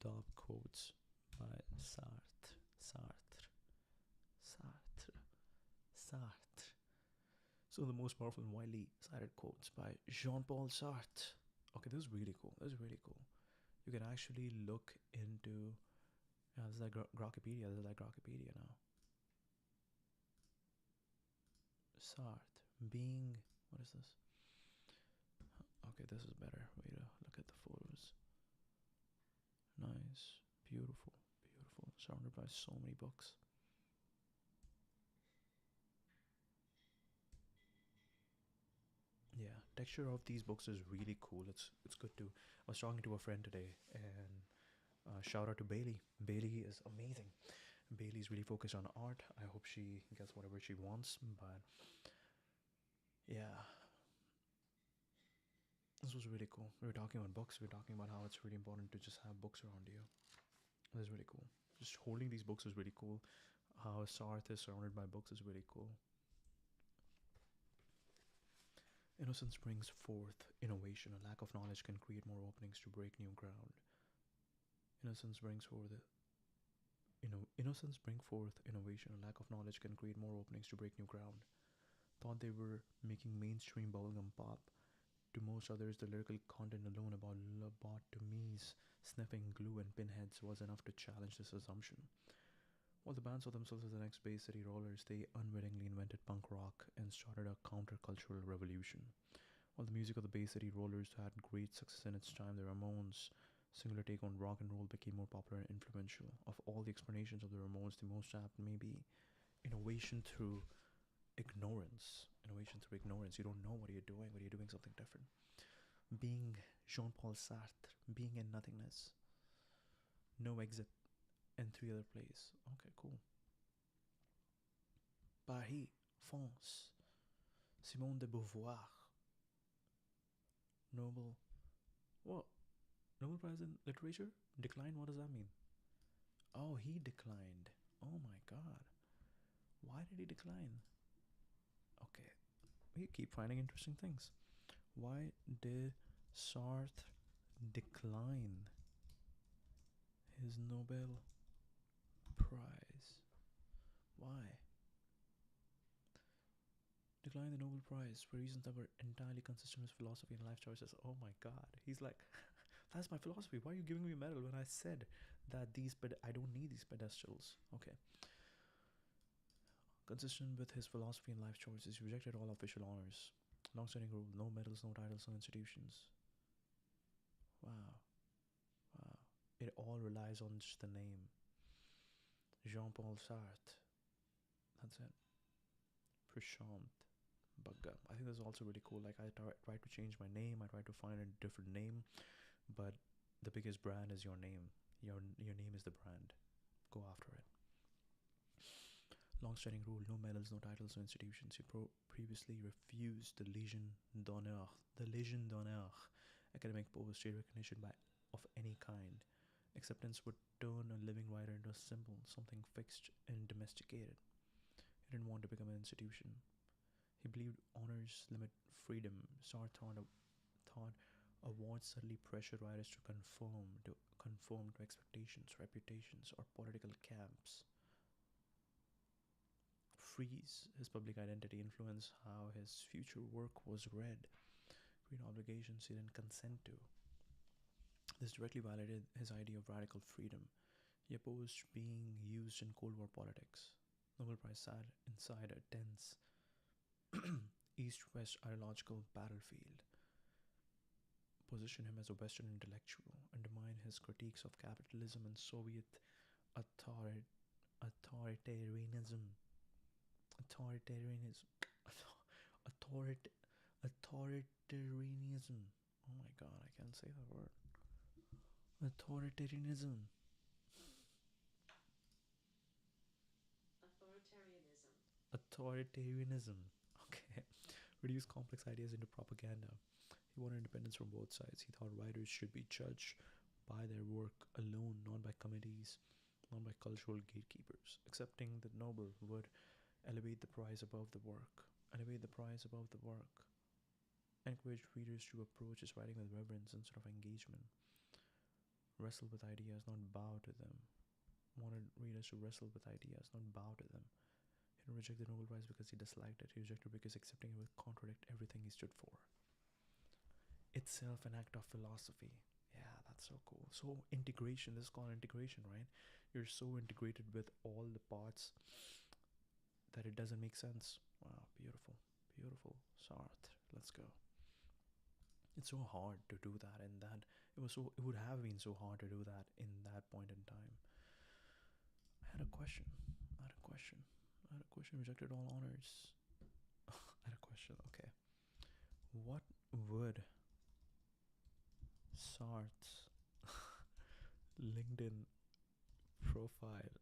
top quotes by Sartre. Sartre. Sartre. Sartre. So the most powerful and widely cited quotes by Jean-Paul Sartre. Okay, this is really cool. This is really cool. You can actually look into. Yeah, this is like Grokpedia. This is like Grokpedia now. Sartre being. What is this? Okay, this is better way to look at the photos. Nice, beautiful, beautiful. Surrounded by so many books. Yeah, texture of these books is really cool. It's good to. I was talking to a friend today, and shout out to Bailey. Bailey is amazing. Bailey's really focused on art. I hope she gets whatever she wants. But yeah, this was really cool. We were talking about books. We were talking about how it's really important to just have books around you. That's really cool. Just holding these books is really cool. How Sarth is surrounded by books is really cool. Innocence brings forth innovation. A lack of knowledge can create more openings to break new ground. Innocence brings forth innocence bring forth innovation. A lack of knowledge can create more openings to break new ground. Thought they were making mainstream bubblegum pop. To most others, the lyrical content alone about lobotomies, sniffing glue, and pinheads was enough to challenge this assumption. While the band saw themselves as the next Bay City Rollers, they unwittingly invented punk rock and started a countercultural revolution. While the music of the Bay City Rollers had great success in its time, the Ramones' singular take on rock and roll became more popular and influential. Of all the explanations of the Ramones, the most apt may be innovation through ignorance. Innovation through ignorance. You don't know what you're doing, but you're doing something different. Being Jean Paul Sartre, being in nothingness, no exit, and three other plays. Okay, cool. Paris, France, Simone de Beauvoir, Nobel. What? Nobel Prize in Literature? Decline? What does that mean? Oh, he declined. Oh my god. Why did he decline? Okay, we keep finding interesting things. Why did Sartre decline his Nobel Prize? Why? Declined the Nobel Prize for reasons that were entirely consistent with philosophy and life choices. Oh my god. He's like, that's my philosophy. Why are you giving me a medal when I said that I don't need these pedestals? Okay. Consistent with his philosophy and life choices, he rejected all official honors. Long-standing rule: no medals, no titles, no institutions. Wow, wow. It all relies on just the name. Jean-Paul Sartre. That's it. Prashant Bagga. I think that's also really cool. Like I tried to change my name. I tried to find a different name, but the biggest brand is your name. Your name is the brand. Go after it. Long-standing rule: no medals, no titles, no institutions. He previously refused the Légion d'honneur, academic post, recognition by of any kind. Acceptance would turn a living writer into a symbol, something fixed and domesticated. He didn't want to become an institution. He believed honors limit freedom. Sartre thought awards suddenly pressure writers to conform to expectations, reputations, or political camps. Freeze his public identity influenced how his future work was read, create obligations he didn't consent to. This directly validated his idea of radical freedom. He opposed being used in Cold War politics. Nobel Prize sat inside a tense East West ideological battlefield, positioned him as a Western intellectual, undermined his critiques of capitalism and Soviet author- authoritarianism. Authoritarianism. Authorit- authoritarianism. Oh my god, I can't say that word. Authoritarianism. Authoritarianism. Authoritarianism. Okay. Reduce complex ideas into propaganda. He wanted independence from both sides. He thought writers should be judged by their work alone, not by committees, not by cultural gatekeepers. Accepting that Nobel would elevate the prize above the work. Elevate the prize above the work. Encourage readers to approach his writing with reverence instead of engagement. Wrestle with ideas, not bow to them. Wanted readers to wrestle with ideas, not bow to them. He didn't reject the Nobel Prize because he disliked it. He rejected it because accepting it would contradict everything he stood for. Itself an act of philosophy. Yeah, that's so cool. So integration, this is called integration, right? You're so integrated with all the parts that it doesn't make sense. Wow, beautiful. Beautiful. Sartre. Let's go. It's so hard to do that in that it would have been so hard to do that in that point in time. I had a question. I had a question. I had a question. Rejected all honors. I had a question. Okay. What would Sartre's LinkedIn profile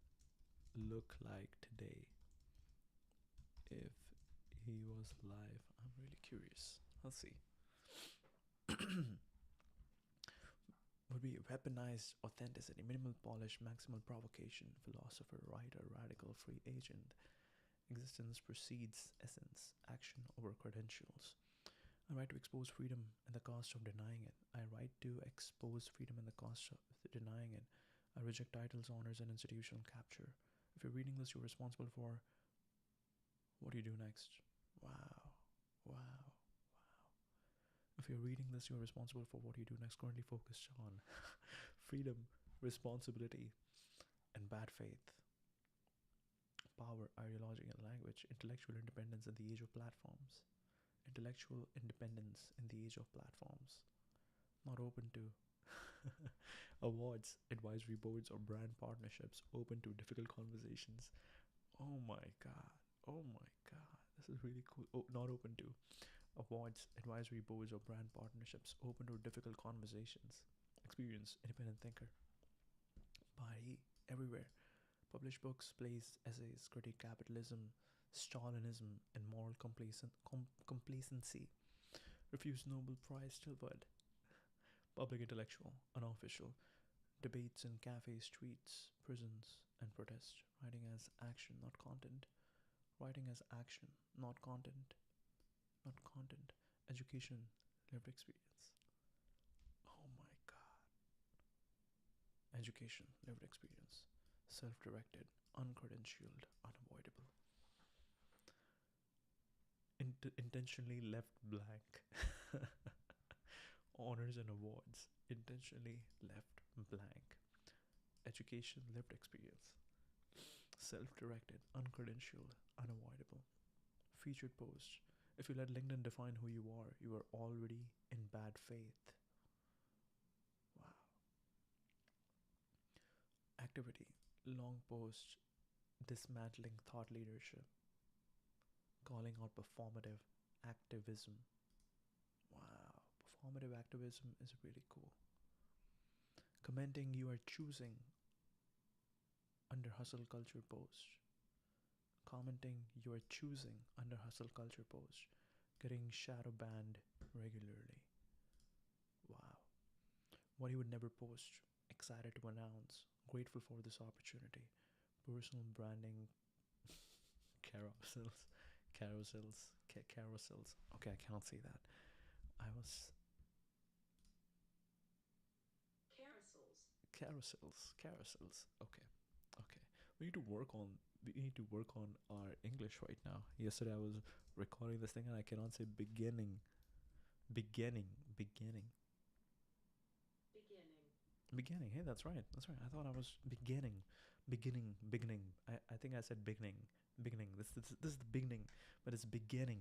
look like today if he was live? I'm really curious. Let's see. Would be weaponized authenticity, minimal polish, maximal provocation, philosopher, writer, radical, free agent. Existence precedes essence, action over credentials. I write to expose freedom and the cost of denying it. I write to expose freedom and the cost of denying it. I reject titles, honors, and institutional capture. If you're reading this, you're responsible for what do you do next? Wow. Wow. If you're reading this, you're responsible for what you do next. Currently focused on freedom, responsibility, and bad faith. Power, ideology, and language. Intellectual independence in the age of platforms. Intellectual independence in the age of platforms. Not open to awards, advisory boards, or brand partnerships. Open to difficult conversations. Oh my god. Oh my god. This is really cool. Oh, not open to awards, advisory boards, or brand partnerships. Open to difficult conversations. Experience, independent thinker. Body, everywhere. Publish books, plays, essays, critique capitalism, Stalinism, and moral complacency. Refuse Nobel Prize, still bud. Public intellectual, unofficial. Debates in cafes, streets, prisons, and protest. Writing as action, not content. Writing as action, not content. Not content. Education, lived experience. Oh my god. Education, lived experience. Self directed, uncredentialed, unavoidable. Intentionally left blank. Honors and awards, intentionally left blank. Education, lived experience. Self directed, uncredentialed, unavoidable. Featured post. If you let LinkedIn define who you are already in bad faith. Wow. Activity. Long post dismantling thought leadership. Calling out performative activism. Wow. Performative activism is really cool. Commenting you are choosing under hustle culture post. Commenting you are choosing under hustle culture post. Getting shadow banned regularly. Wow. What he would never post. Excited to announce. Grateful for this opportunity. Personal branding carousels. Carousels. Carousels. Okay, I cannot say that. I was carousels. Okay, okay. We need to work on. We need to work on our English right now. Yesterday I was recording this thing and I cannot say beginning, beginning, beginning, beginning. Hey, that's right. That's right. I thought I was beginning, beginning. I think I said beginning, beginning. This is the beginning, but it's beginning.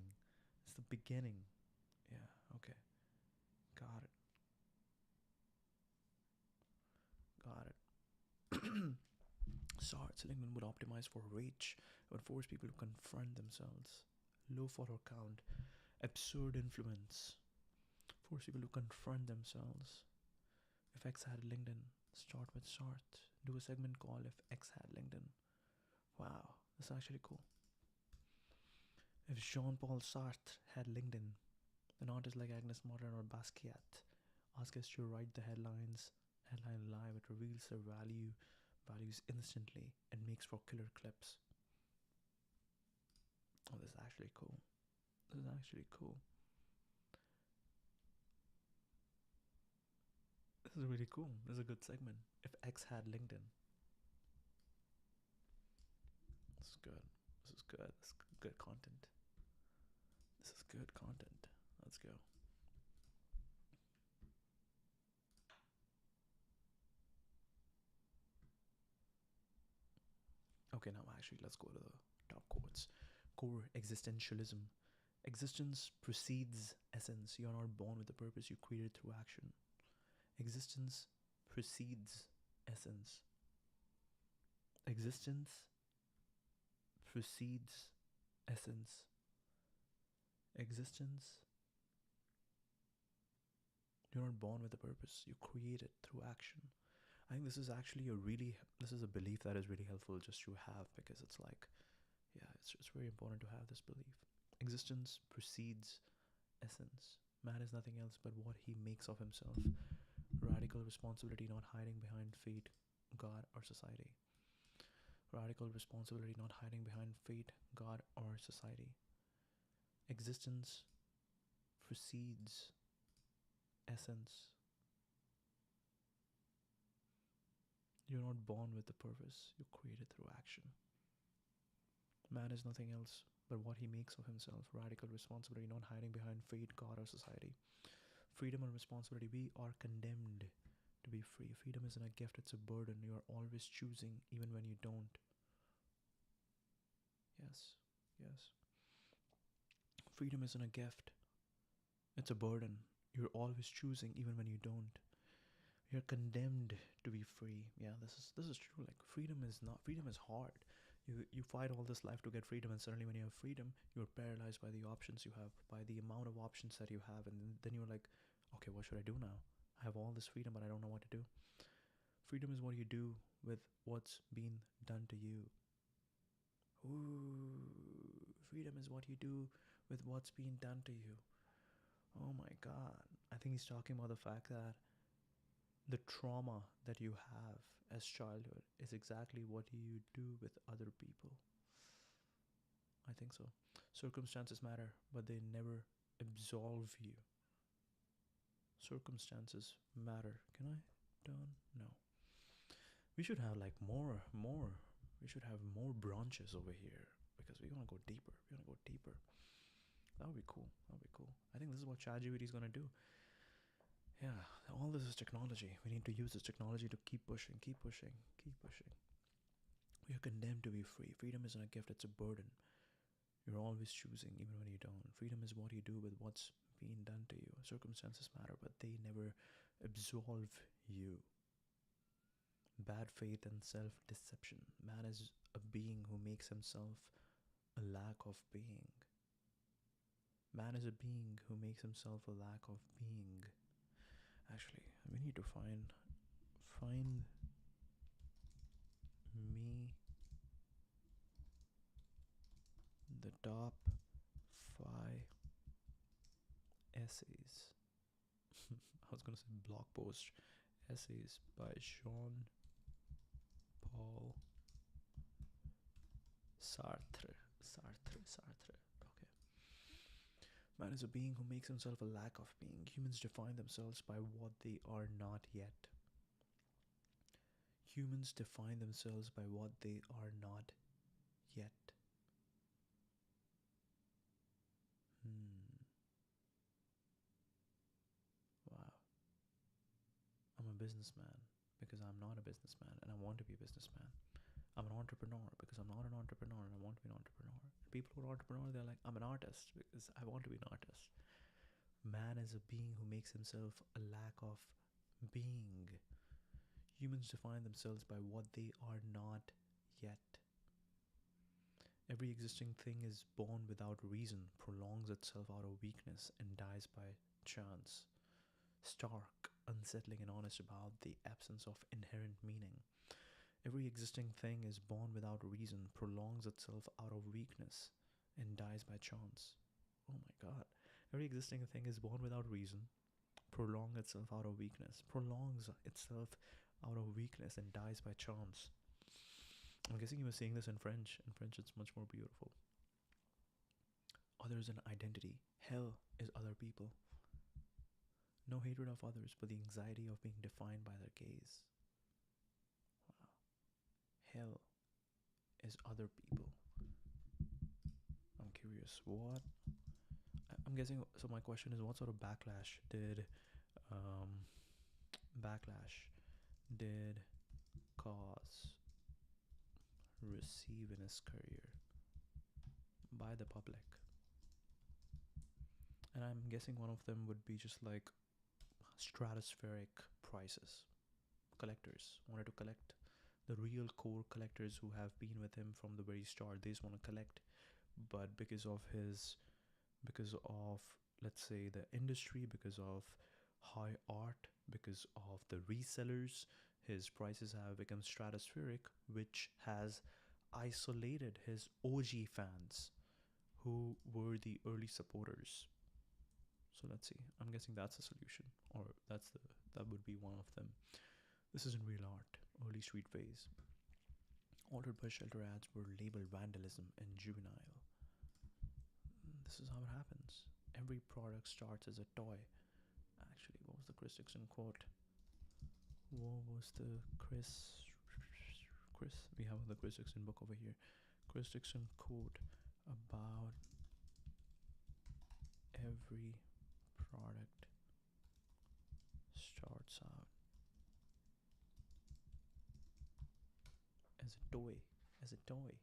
It's the beginning. Yeah. Okay. Got it. Got it. Sartre Seligman would optimize for reach, would force people to confront themselves. Low follower count, absurd influence, force people to confront themselves. If X had LinkedIn, start with Sartre. Do a segment called If X Had LinkedIn. Wow, that's actually cool. If Jean Paul Sartre had LinkedIn, an artist like Agnes Martin or Basquiat ask us to write the headline live, it reveals their values instantly and makes for killer clips. Oh, this is actually cool. This is actually cool. This is really cool. This is a good segment. If X had LinkedIn. This is good. This is good. This is good content. This is good content. Let's go. Okay, now actually let's go to the top quotes. Core existentialism. Existence precedes essence. You are not born with a purpose, you create it through action. Existence precedes essence. Existence precedes essence. Existence. You're not born with a purpose, you create it through action. I think this is actually this is a belief that is really helpful just to have, because it's like, yeah, it's very important to have this belief. Existence precedes essence. Man is nothing else but what he makes of himself. Radical responsibility, not hiding behind fate, God, or society. Radical responsibility, not hiding behind fate, God, or society. Existence precedes essence. You're not born with the purpose, you create it through action. Man is nothing else but what he makes of himself. Radical responsibility, not hiding behind fate, God, or society. Freedom and responsibility. We are condemned to be free. Freedom isn't a gift, it's a burden. You are always choosing, even when you don't. Yes, yes. Freedom isn't a gift, it's a burden. You're always choosing, even when you don't. You're condemned to be free. Yeah, this is true. Like, freedom is not, freedom is hard. You fight all this life to get freedom, and suddenly when you have freedom, you're paralyzed by the options you have, by the amount of options that you have, and then you're like, okay, what should I do now? I have all this freedom, but I don't know what to do. Freedom is what you do with what's been done to you. Ooh, freedom is what you do with what's been done to you. Oh my god. I think he's talking about the fact that the trauma that you have as childhood is exactly what you do with other people. I think so. Circumstances matter, but they never absolve you. Circumstances matter. Can I turn? No. We should have like more. We should have more branches over here, because we want to go deeper. We want to go deeper. That would be cool. That would be cool. I think this is what ChatGPT is gonna do. Yeah, all this is technology. We need to use this technology to keep pushing, keep pushing, keep pushing. We are condemned to be free. Freedom isn't a gift, it's a burden. You're always choosing, even when you don't. Freedom is what you do with what's being done to you. Circumstances matter, but they never absolve you. Bad faith and self deception. Man is a being who makes himself a lack of being. Man is a being who makes himself a lack of being. Actually, we need to find me the top 5 essays. I was gonna say blog post essays by Jean Paul Sartre. Okay. Man is a being who makes himself a lack of being. Humans define themselves by what they are not yet. Humans define themselves by what they are not yet. Hmm. Wow. I'm a businessman because I'm not a businessman and I want to be a businessman. I'm an entrepreneur because I'm not an entrepreneur and I want to be an entrepreneur. People who are entrepreneur, they're like, I'm an artist because I want to be an artist. Man is a being who makes himself a lack of being. Humans define themselves by what they are not yet. Every existing thing is born without reason, prolongs itself out of weakness, and dies by chance. Stark, unsettling, and honest about the absence of inherent meaning. Every existing thing is born without reason, prolongs itself out of weakness, and dies by chance. Oh my god. Every existing thing is born without reason, prolongs itself out of weakness, prolongs itself out of weakness, and dies by chance. I'm guessing you were saying this in French. In French, it's much more beautiful. Others and identity. Hell is other people. No hatred of others, but the anxiety of being defined by their gaze. Wow. Hell is other people. I'm curious, what? I'm guessing, so my question is, what sort of um, backlash did KAWS receive in his career by the public? And I'm guessing one of them would be just like stratospheric prices. Collectors wanted to collect, the real core collectors who have been with him from the very start, they just want to collect. But because of, let's say, the industry, because of high art, because of the resellers, his prices have become stratospheric, which has isolated his OG fans who were the early supporters. So let's see. I'm guessing that's a solution, or that would be one of them. This isn't real art. Early street phase. Altered by shelter ads were labeled vandalism and juvenile. This is how it happens. Every product starts as a toy. Actually, what was the Chris Dixon quote? What was the Chris? We have the Chris Dixon book over here. Chris Dixon quote about every product starts out as a toy. As a toy.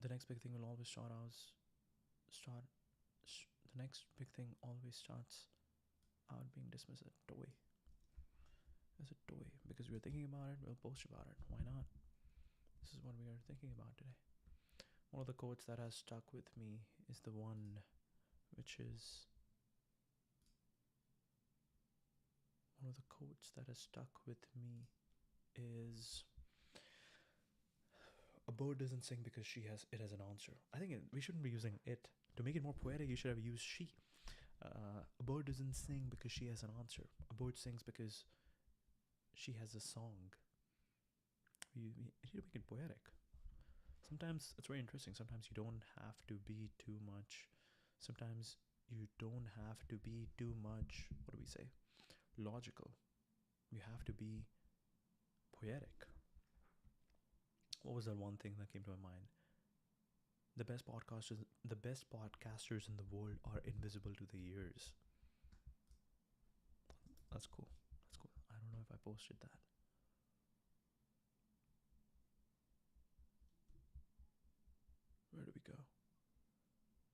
The next big thing will always the next big thing always starts out being dismissed as a toy. As a toy. Because we're thinking about it, we'll post about it. Why not? This is what we are thinking about today. One of the quotes that has stuck with me is the one which is one of the quotes that has stuck with me is, a bird doesn't sing because it has an answer. I think we shouldn't be using it. To make it more poetic, you should have used she. A bird doesn't sing because she has an answer. A bird sings because she has a song. You need to make it poetic. Sometimes it's very interesting. Sometimes you don't have to be too much. Sometimes you don't have to be too much, what do we say? Logical. You have to be poetic. What was that one thing that came to my mind? The best podcasters in the world are invisible to the ears. That's cool. That's cool. I don't know if I posted that. Where do we go?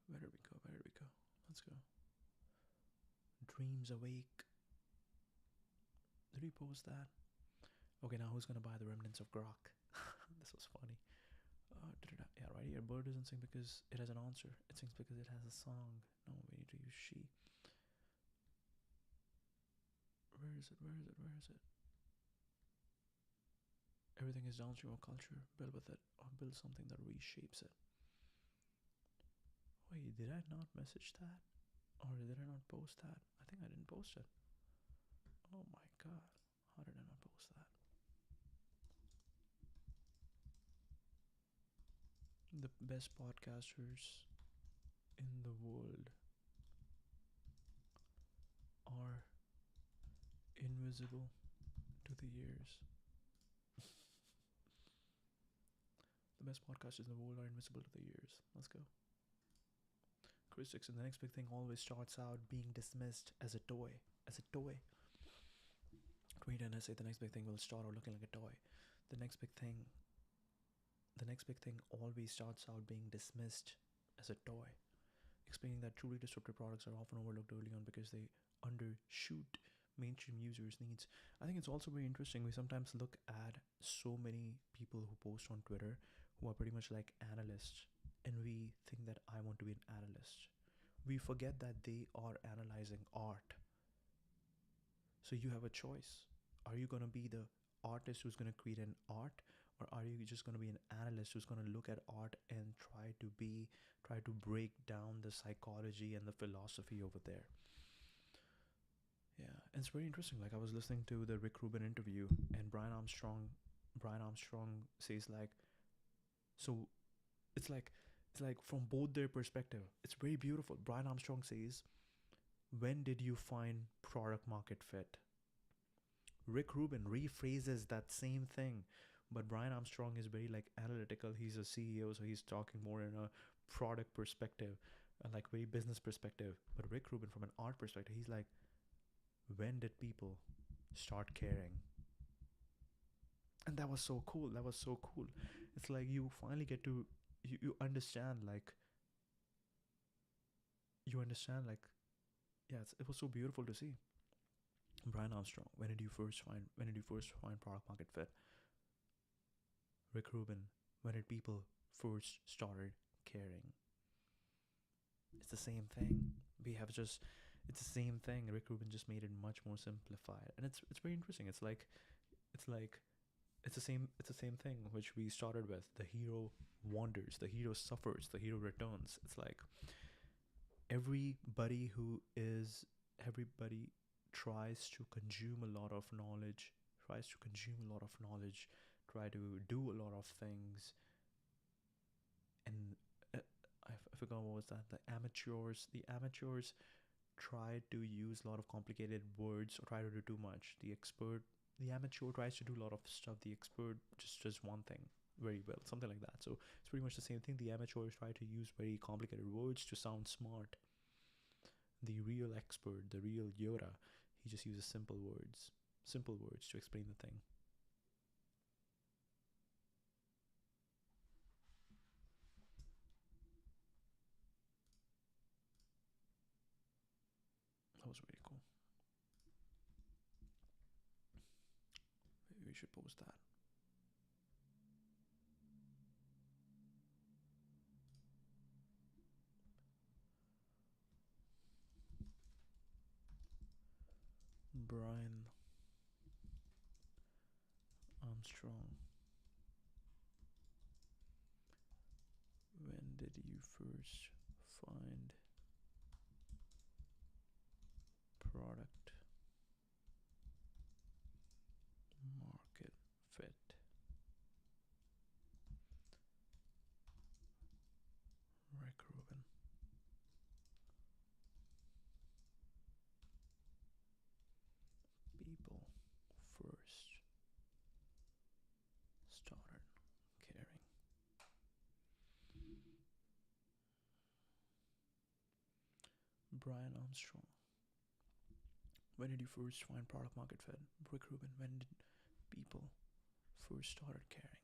Where did we go? Where did we go? Let's go. Dreams awake. Did we post that? Okay, now who's gonna buy the remnants of Grok? This was funny. Yeah, right here. Bird doesn't sing because it has an answer. It sings because it has a song. No, we need to use she. Where is it? Where is it? Where is it? Everything is downstream of culture. Build with it, or build something that reshapes it. Wait, did I not message that? Or did I not post that? I think I didn't post it. Oh my god. How did I not post that? The best podcasters in the world are invisible to the ears. The best podcasters in the world are invisible to the ears. Let's go. Chris Dixon, the next big thing always starts out being dismissed as a toy. As a toy. Read an essay, the next big thing will start out looking like a toy. The next big thing always starts out being dismissed as a toy. Explaining that truly disruptive products are often overlooked early on because they undershoot mainstream users' needs. I think it's also very interesting. We sometimes look at so many people who post on Twitter who are pretty much like analysts, and we think that I want to be an analyst. We forget that they are analyzing art. So you have a choice. Are you going to be the artist who's going to create an art, or are you just going to be an analyst who's going to look at art and try to break down the psychology and the philosophy over there? Yeah, and it's very interesting. Like, I was listening to the Rick Rubin interview, and Brian Armstrong says, like, so it's like from both their perspective, it's very beautiful. Brian Armstrong says, when did you find product market fit? Rick Rubin rephrases that same thing, but Brian Armstrong is very like analytical. He's a CEO, so he's talking more in a product perspective, like very business perspective. But Rick Rubin, from an art perspective, he's like, when did people start caring? And that was so cool. It's like you finally get to you understand, like, yeah, it was so beautiful to see. Brian Armstrong, when did you first find product market fit? Rick Rubin, when did people first started caring? It's the same thing. It's the same thing. Rick Rubin just made it much more simplified, and it's very interesting. It's like it's the same thing which we started with. The hero wanders, the hero suffers, the hero returns. It's like everybody tries to consume a lot of knowledge, try to do a lot of things, and I forgot what was that. The amateurs try to use a lot of complicated words or try to do too much. The amateur tries to do a lot of stuff. The expert just does one thing very well, something like that. So it's pretty much the same thing. The amateurs try to use very complicated words to sound smart. The real expert, the real Yoda, he just uses simple words to explain the thing. That was really cool. Maybe we should post that. Brian Armstrong, when did you first find product market fit? Rick Rubin. People first started caring. Brian Armstrong, when did you first find product market fit? Rick Rubin, when did people first started caring?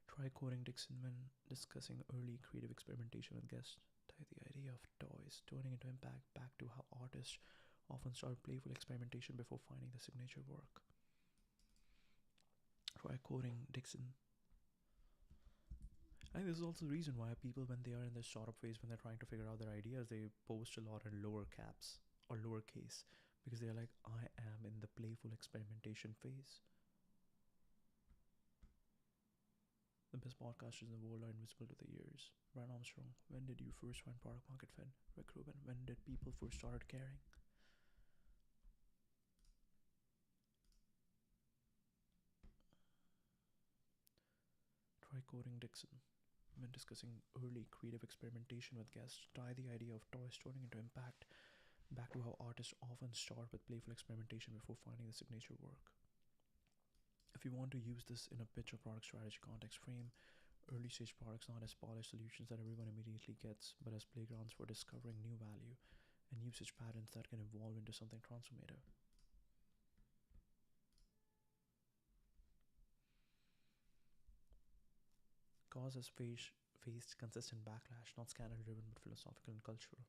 Try quoting Dixon when discussing early creative experimentation with guests. Tie the idea of toys turning into impact back to how artists often start playful experimentation before finding the signature work. Try quoting Dixon. I think this is also the reason why people, when they are in the startup phase, when they're trying to figure out their ideas, they post a lot in lower caps or lowercase, because they're like, I am in the playful experimentation phase. The best podcasters in the world are invisible to the ears. Brian Armstrong, when did you first find product market fit? Rick Rubin, when did people first started caring? quoting Dixon when discussing early creative experimentation with guests, tie the idea of toy storing into impact back to how artists often start with playful experimentation before finding the signature work. If you want to use this in a pitch or product strategy context, frame early stage products not as polished solutions that everyone immediately gets, but as playgrounds for discovering new value and usage patterns that can evolve into something transformative. KAWS has faced consistent backlash, not scandal driven but philosophical and cultural.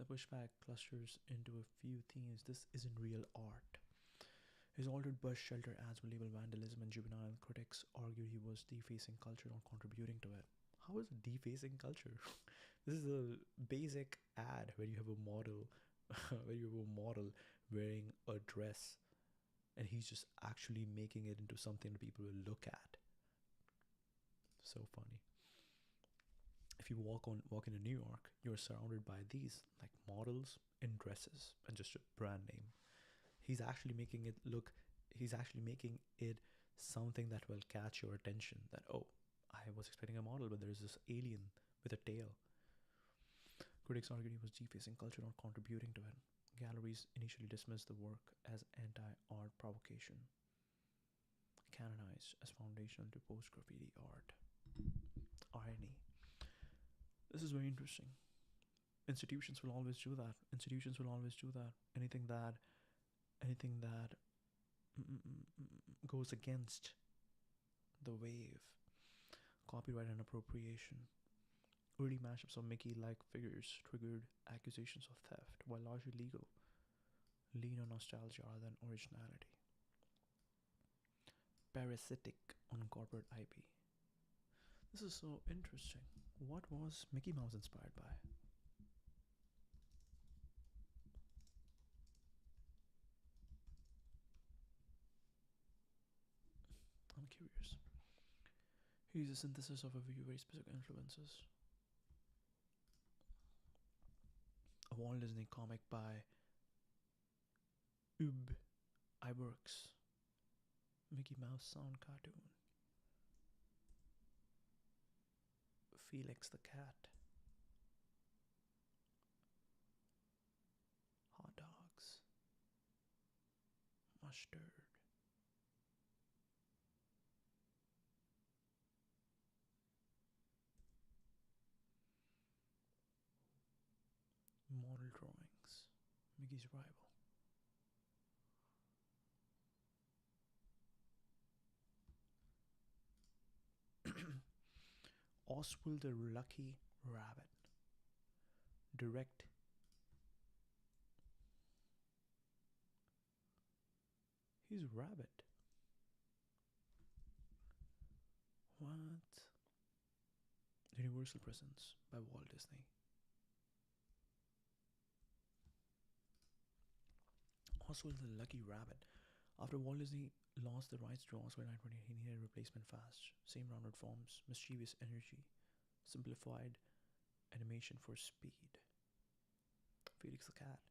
The pushback clusters into a few themes. This isn't real art. His altered bus shelter ads were labeled vandalism, and juvenile critics argued he was defacing culture, not contributing to it. How is it defacing culture? This is a basic ad where you have a model, where you have a model wearing a dress, and he's just actually making it into something that people will look at. So funny. If you walk into New York, you're surrounded by these like models in dresses and just a brand name. He's actually making it look. He's actually making it something that will catch your attention. That, oh, I was expecting a model, but there's this alien with a tail. Critics argued he was defacing culture, not contributing to it. Galleries initially dismissed the work as anti-art provocation, canonized as foundational to post-graffiti art. Irony. This is very interesting. Institutions will always do that. Institutions will always do that. Anything that goes against the wave. Copyright and appropriation. Early mashups of Mickey-like figures triggered accusations of theft, while largely legal. Lean on nostalgia rather than originality. Parasitic on corporate IP. This is so interesting. What was Mickey Mouse inspired by? I'm curious. Here's a synthesis of a few very specific influences. A Walt Disney comic by Ub Iwerks. Mickey Mouse sound cartoon. Felix the cat. Hot dogs. Mustard. Model drawings. Mickey's rival. Oswald the Lucky Rabbit. Direct. He's a rabbit. What? Universal Presents by Walt Disney. Oswald the Lucky Rabbit. After Walt Disney lost the rights to Oswald in 1928, he needed a replacement fast. Same rounded forms, mischievous energy, simplified animation for speed. Felix the Cat.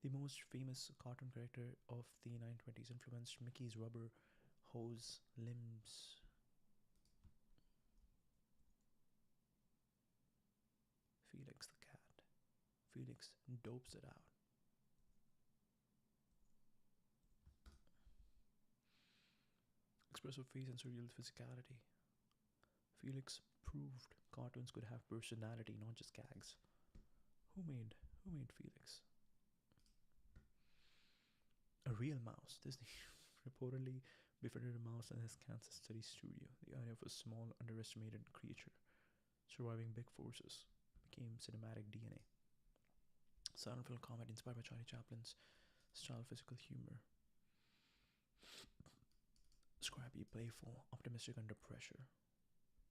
The most famous cartoon character of the 1920s, influenced Mickey's rubber hose limbs. Felix the Cat. Felix dopes it out. Expressive face and surreal physicality. Felix proved cartoons could have personality, not just gags. Who made Felix? A real mouse. Disney reportedly befriended a mouse in his Kansas City studio. The idea of a small, underestimated creature surviving big forces became cinematic DNA. Silent film comedy inspired by Charlie Chaplin's style, physical humor. Scrappy, playful, optimistic under pressure.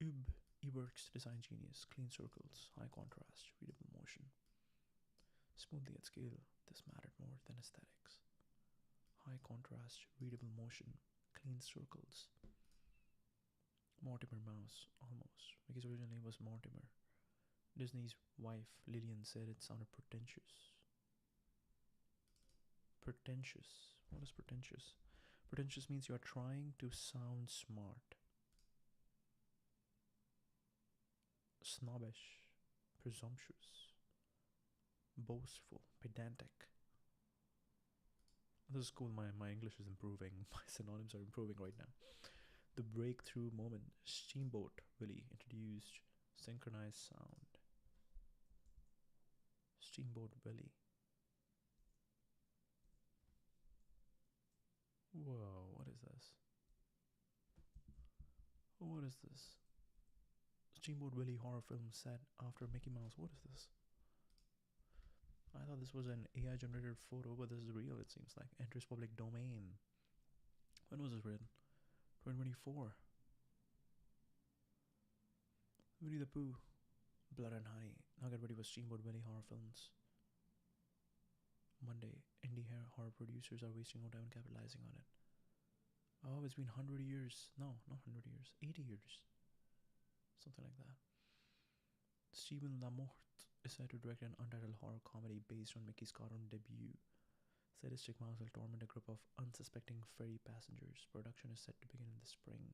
Iwerks design genius, clean circles, high contrast, readable motion. Smoothly at scale, this mattered more than aesthetics. High contrast, readable motion, clean circles. Mortimer Mouse, almost. Mickey's original name was Mortimer. Disney's wife, Lillian, said it sounded pretentious. Pretentious. What is pretentious? Pretentious means you are trying to sound smart. snobbish, presumptuous, boastful, pedantic. This is cool. My English is improving. My synonyms are improving right now. The breakthrough moment. Steamboat Willie introduced synchronized sound. Steamboat Willie. Whoa, what is this? What is this? Steamboat Willie horror film set after Mickey Mouse. What is this? I thought this was an AI generated photo, but this is real, it seems like. Enters public domain. When was this written? 2024. Winnie the Pooh. Blood and Honey. Now get ready for Steamboat Willie horror films. Monday. Indie horror producers are wasting no time capitalizing on it. Oh, it's been 100 years. No, not 100 years. 80 years. Something like that. Stephen Lamorte is set to direct an untitled horror comedy based on Mickey's cartoon debut. Sadistic mouse will torment a group of unsuspecting ferry passengers. Production is set to begin in the spring.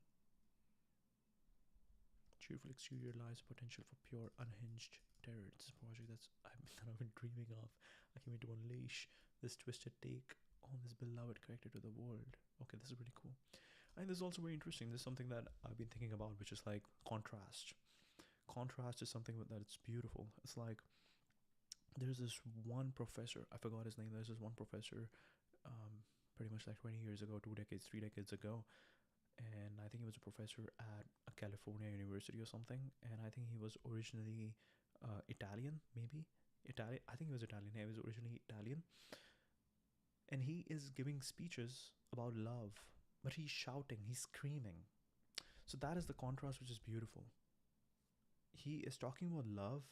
Cheerful exterior lies potential for pure unhinged terror. This project I've been dreaming of. I came in to unleash this twisted take on this beloved character to the world. Okay, this is really cool. I think this is also very interesting. This is something that I've been thinking about, which is like contrast. Contrast is something that it's beautiful. It's like there's this one professor, I forgot his name. There's this one professor, pretty much like 20 years ago, 2 decades, 3 decades ago, and I think he was a professor at a California university or something. And I think he was originally Italian, maybe Italian. I think he was Italian. He was originally Italian, and he is giving speeches about love, but he's shouting, he's screaming. So that is the contrast, which is beautiful. He is talking about love,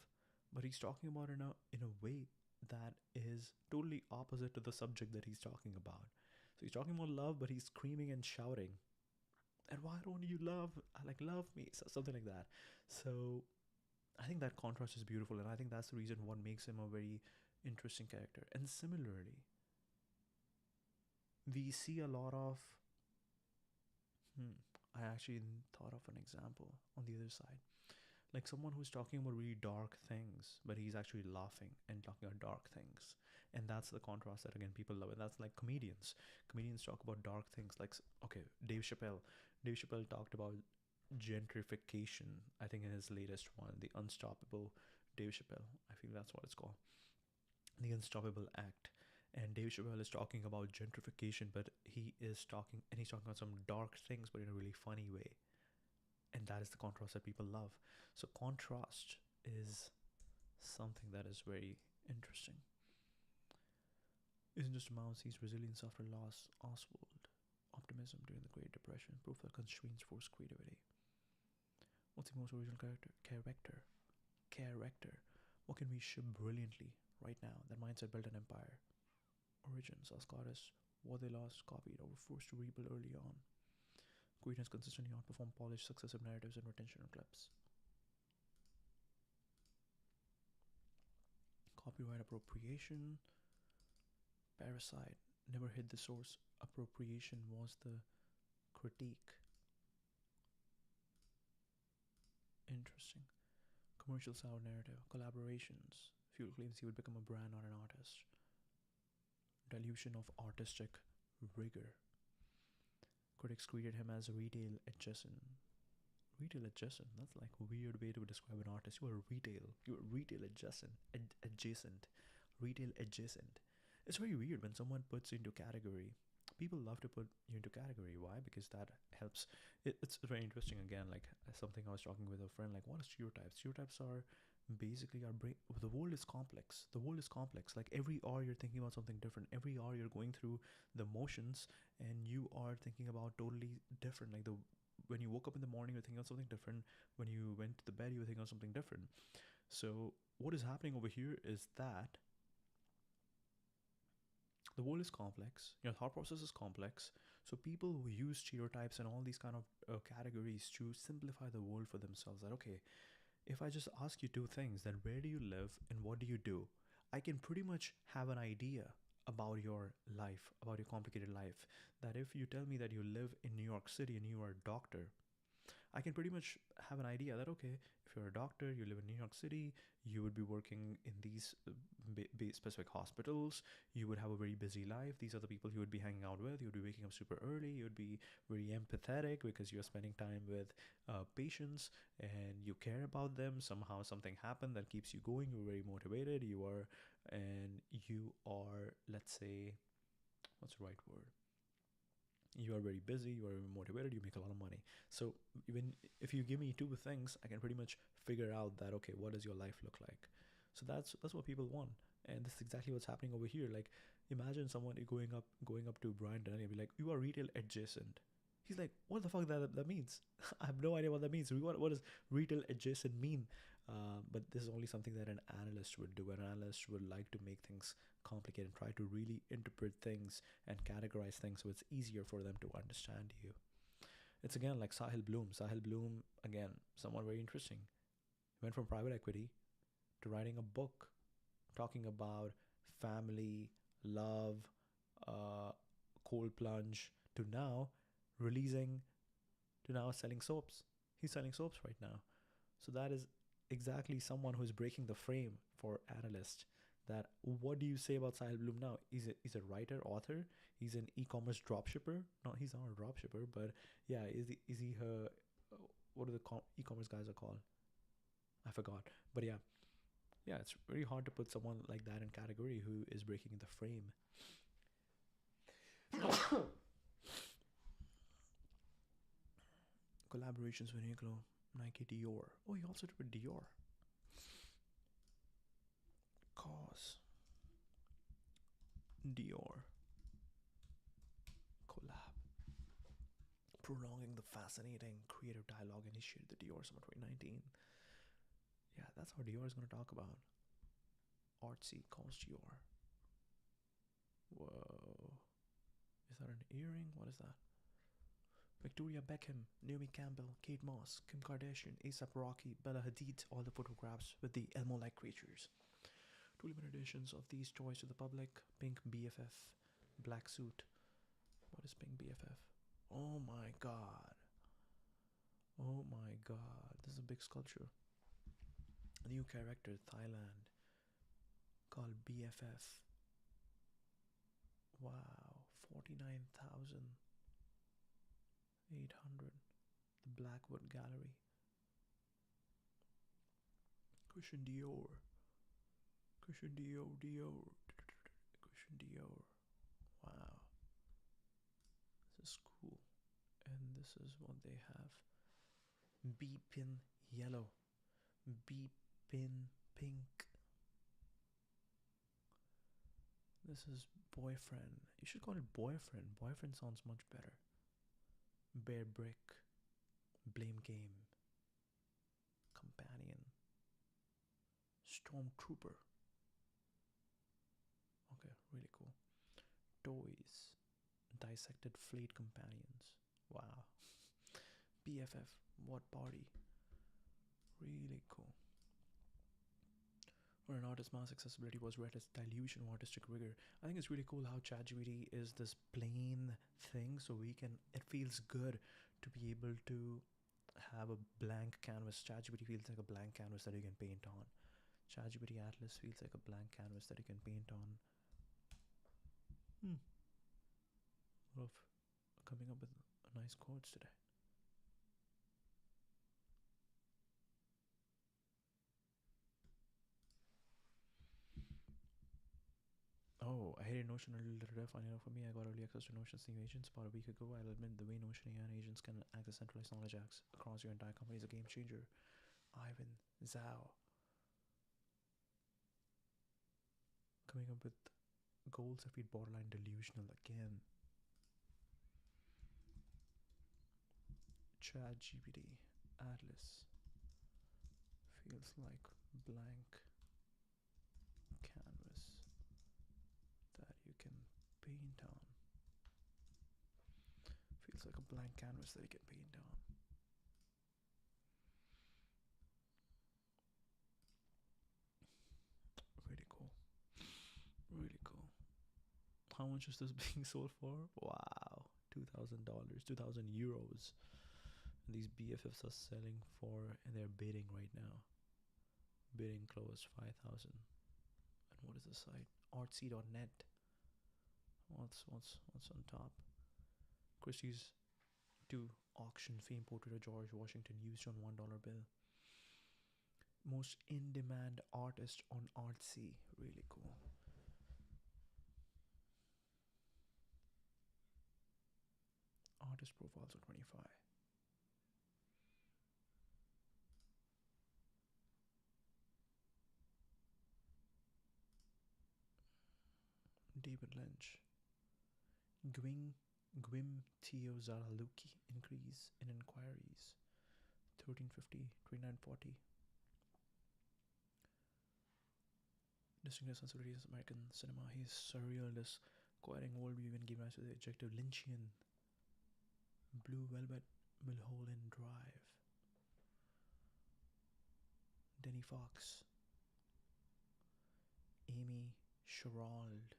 but he's talking about it in a way that is totally opposite to the subject that he's talking about. So he's talking about love, but he's screaming and shouting. And why don't you love me? So something like that. So I think that contrast is beautiful, and I think that's the reason what makes him a very interesting character. And similarly, we see a lot of I actually thought of an example on the other side. Like someone who's talking about really dark things, but he's actually laughing and talking about dark things. And that's the contrast that again people love. And that's like comedians. Comedians talk about dark things. Like, okay, Dave Chappelle. Dave Chappelle talked about gentrification, I think in his latest one, The Unstoppable Dave Chappelle. I feel that's what it's called. The Unstoppable Act. And Dave Chappelle is talking about gentrification, but he's talking about some dark things, but in a really funny way. And that is the contrast that people love. So contrast is something that is very interesting. Isn't just a mouse, sees resilience after loss. Oswald. Optimism during the Great Depression. Proof that constraints force creativity. What's the most original Character. What can we ship brilliantly right now? That mindset built an empire. Origins. Our Scottish. What they lost, copied, or were forced to rebuild early on. Queen has consistently outperformed polished successive narratives and retention clips. Copyright appropriation. Parasite. Never hit the source. Appropriation was the critique. Interesting. Commercial sour narrative. Collaborations. Fuel claims he would become a brand, not an artist. Dilution of artistic rigor. Critics treated him as retail adjacent. Retail adjacent? That's like a weird way to describe an artist. You are retail adjacent. Retail adjacent. It's very weird when someone puts you into category. People love to put you into category. Why? Because that helps. It's very interesting. Again, like something I was talking with a friend. Like, what are stereotypes? Stereotypes are basically our brain. The world is complex. Like every hour you're thinking about something different. Every hour you're going through the motions, and you are thinking about totally different. Like when you woke up in the morning, you're thinking of something different. When you went to the bed, you were thinking of something different. So what is happening over here is that the world is complex. Your thought process is complex. So people who use stereotypes and all these kind of categories to simplify the world for themselves. That okay, if I just ask you two things, then where do you live and what do you do? I can pretty much have an idea about your life, about your complicated life. That if you tell me that you live in New York City and you are a doctor, I can pretty much have an idea that okay, if if you're a doctor, you live in New York City, you would be working in these specific hospitals. You would have a very busy life. These are the people you would be hanging out with. You would be waking up super early. You would be very empathetic because you're spending time with patients and you care about them. Somehow something happened that keeps you going. You're very motivated. You are, let's say, what's the right word? You are very busy, you are motivated, you make a lot of money. So even if you give me two things, I can pretty much figure out that, okay, what does your life look like? So that's what people want, and this is exactly what's happening over here. Like, imagine someone going up to Brian Denny and be like, you are retail adjacent. He's like, what the fuck that means? I have no idea what that means. What does retail adjacent mean? But this is only something that an analyst would do. An analyst would like to make things complicated and try to really interpret things and categorize things so it's easier for them to understand you. It's again like Sahil Bloom. Sahil Bloom, again, someone very interesting. Went from private equity to writing a book talking about family, love, cold plunge, to now releasing, to now selling soaps. He's selling soaps right now. So that is exactly someone who's breaking the frame for analysts. That, what do you say about Sahil Bloom now? He's a writer, author. He's an e-commerce dropshipper. No, he's not a dropshipper, but yeah, is he her? What are the e-commerce guys are called? I forgot. But yeah, it's very hard to put someone like that in category who is breaking the frame. Collaborations with Uniqlo, Nike, Dior. Oh, he also did with Dior. KAWS, Dior collab. Prolonging the fascinating creative dialogue initiated the Dior Summer 2019. Yeah, that's how Dior is going to talk about. Artsy calls Dior. Whoa. Is that an earring? What is that? Victoria Beckham, Naomi Campbell, Kate Moss, Kim Kardashian, ASAP Rocky, Bella Hadid, all the photographs with the Elmo-like creatures. 2 limited editions of these toys to the public. Pink BFF, black suit. What is pink BFF? Oh my god. Oh my god. This is a big sculpture. A new character, Thailand, called BFF. Wow. 49,800. The Blackwood Gallery. Christian Dior. Christian Dior. Christian Dior. Wow. This is cool. And this is what they have. Beepin yellow. Beepin pink. This is boyfriend. You should call it boyfriend. Boyfriend sounds much better. Bear brick. Blame game. Companion. Stormtrooper. Okay, really cool. Toys. Dissected fleet companions. Wow. BFF. What party? Really cool. For an artist, mass accessibility was read as dilution of artistic rigor. I think it's really cool how ChatGPT is this plain thing, so it feels good to be able to have a blank canvas. ChatGPT feels like a blank canvas that you can paint on. ChatGPT Atlas feels like a blank canvas that you can paint on. Of coming up with nice quotes today. Oh, I hated Notion a little bit. Funny enough for me, I got early access to Notion's new agents about a week ago. I'll admit the way Notion AI agents can access centralized knowledge across your entire company is a game changer. Ivan Zhao. Coming up with goals that feel borderline delusional again. ChatGPT Atlas feels like blank canvas that you can paint on. Feels like a blank canvas that you can paint on. Really cool. Really cool. How much is this being sold for? Wow. $2,000, 2,000 euros. These BFFs are selling for, and they're bidding right now. Bidding close 5,000. And what is the site? Artsy.net. What's on top? Christie's to auction famed portrait of George Washington used on $1 bill. Most in-demand artist on Artsy. Really cool. Artist profiles are 25. David Lynch. Gwim Tio Zaraluki increase in inquiries. 1350, 2940. Distinguished sensibilities of American cinema. He's surrealist, acquiring worldview and giving rise to the adjective Lynchian. Blue Velvet, Mulholland Drive. Denny Fox. Amy Sherald.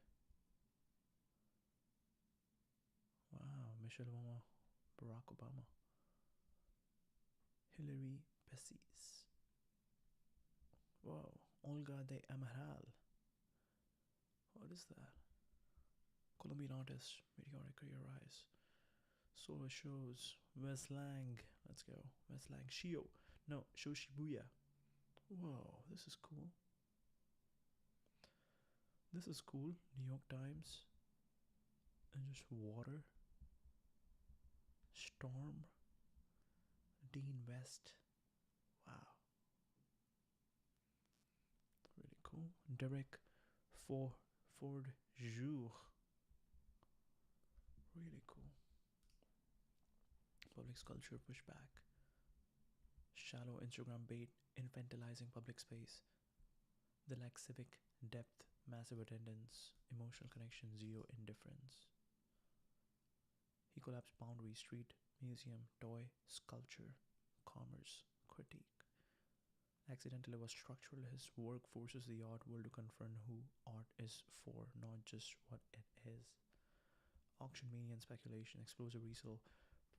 Wow, Michelle Obama, Barack Obama. Hillary Pessis. Wow, Olga de Amaral. What is that? Colombian artist, meteoric career rise. Solo shows. West Lang. Let's go. West Lang. Shio. No, Shoshibuya. Whoa, this is cool. This is cool. New York Times. And just water. Storm. Dean West. Wow. Really cool. Derek Ford Jour. Really cool. Public sculpture pushback. Shallow Instagram bait infantilizing public space. The lack civic depth, massive attendance, emotional connection, zero indifference. He collapsed boundary, street, museum, toy, sculpture, commerce, critique. Accidental was structural. His work forces the art world to confront who art is for, not just what it is. Auction mania and speculation, explosive resale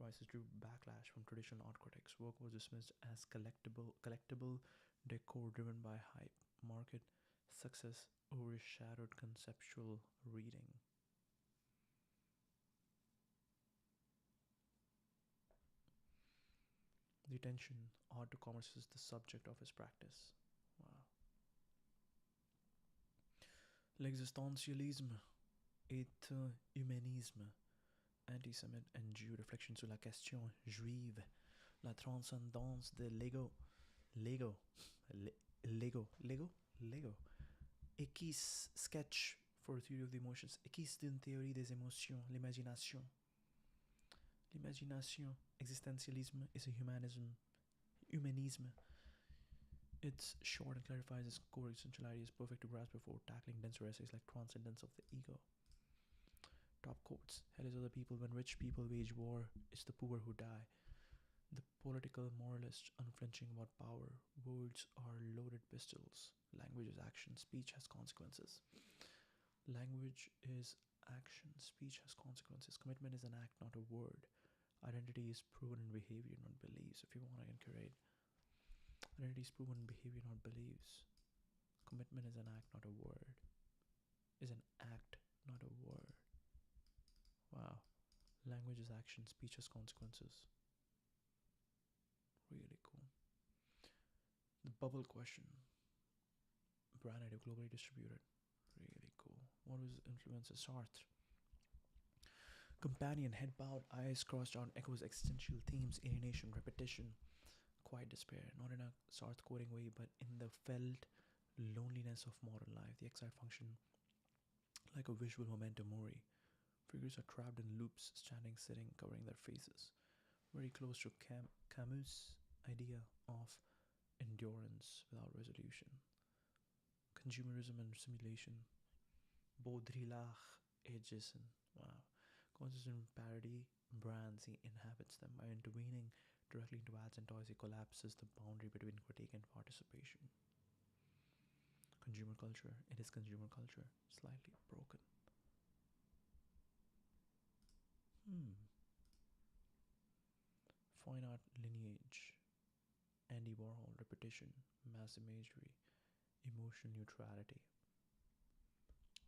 prices drew backlash from traditional art critics. Work was dismissed as collectible decor driven by hype. Market success overshadowed conceptual reading. The tension, art to commerce is the subject of his practice. Wow. L'existentialisme et humanisme. Anti-Semite and Jew réflexion sur la question juive. La transcendance de l'ego. Lego. Equis sketch for a theory of the emotions. Equis d'une théorie des émotions. L'imagination. L'imagination. Existentialism is a humanism. It's short and clarifies its core essentiality is perfect to grasp before tackling denser essays like transcendence of the ego. Top quotes. Hell is other people when rich people wage war. It's the poor who die. The political moralist unflinching about power. Words are loaded pistols. Language is action. Speech has consequences. Language is action. Speech has consequences. Commitment is an act, not a word. Identity is proven in behavior, not beliefs. If you want, I can curate. Identity is proven in behavior, not beliefs. Commitment is an act, not a word. Is an act, not a word. Wow. Language is action. Speech has consequences. Really cool. The bubble question. Brand idea globally distributed. Really cool. What was influences? Sartre. Companion, head bowed, eyes crossed out, echoes existential themes, alienation, repetition, quiet despair. Not in a Sartre quoting way, but in the felt loneliness of modern life. The exile function like a visual memento mori. Figures are trapped in loops, standing, sitting, covering their faces. Very close to Camus' idea of endurance without resolution. Consumerism and simulation. Baudrillard adjacent. Wow. Consistent parody brands, he inhabits them. By intervening directly into ads and toys, he collapses the boundary between critique and participation. Consumer culture. It is consumer culture. Slightly broken. Fine art Andy Warhol, repetition, mass imagery, emotional neutrality,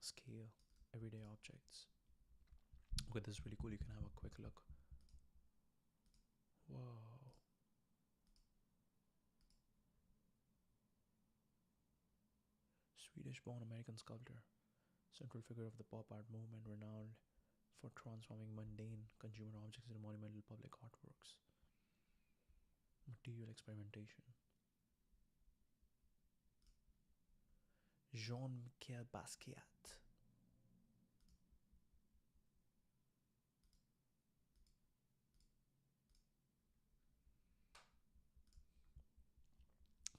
scale, everyday objects. Okay, this is really cool. You can have a quick look. Whoa. Swedish born American sculptor, central figure of the pop art movement, renowned for transforming mundane consumer objects into monumental public artworks. Material experimentation. Jean-Michel Basquiat.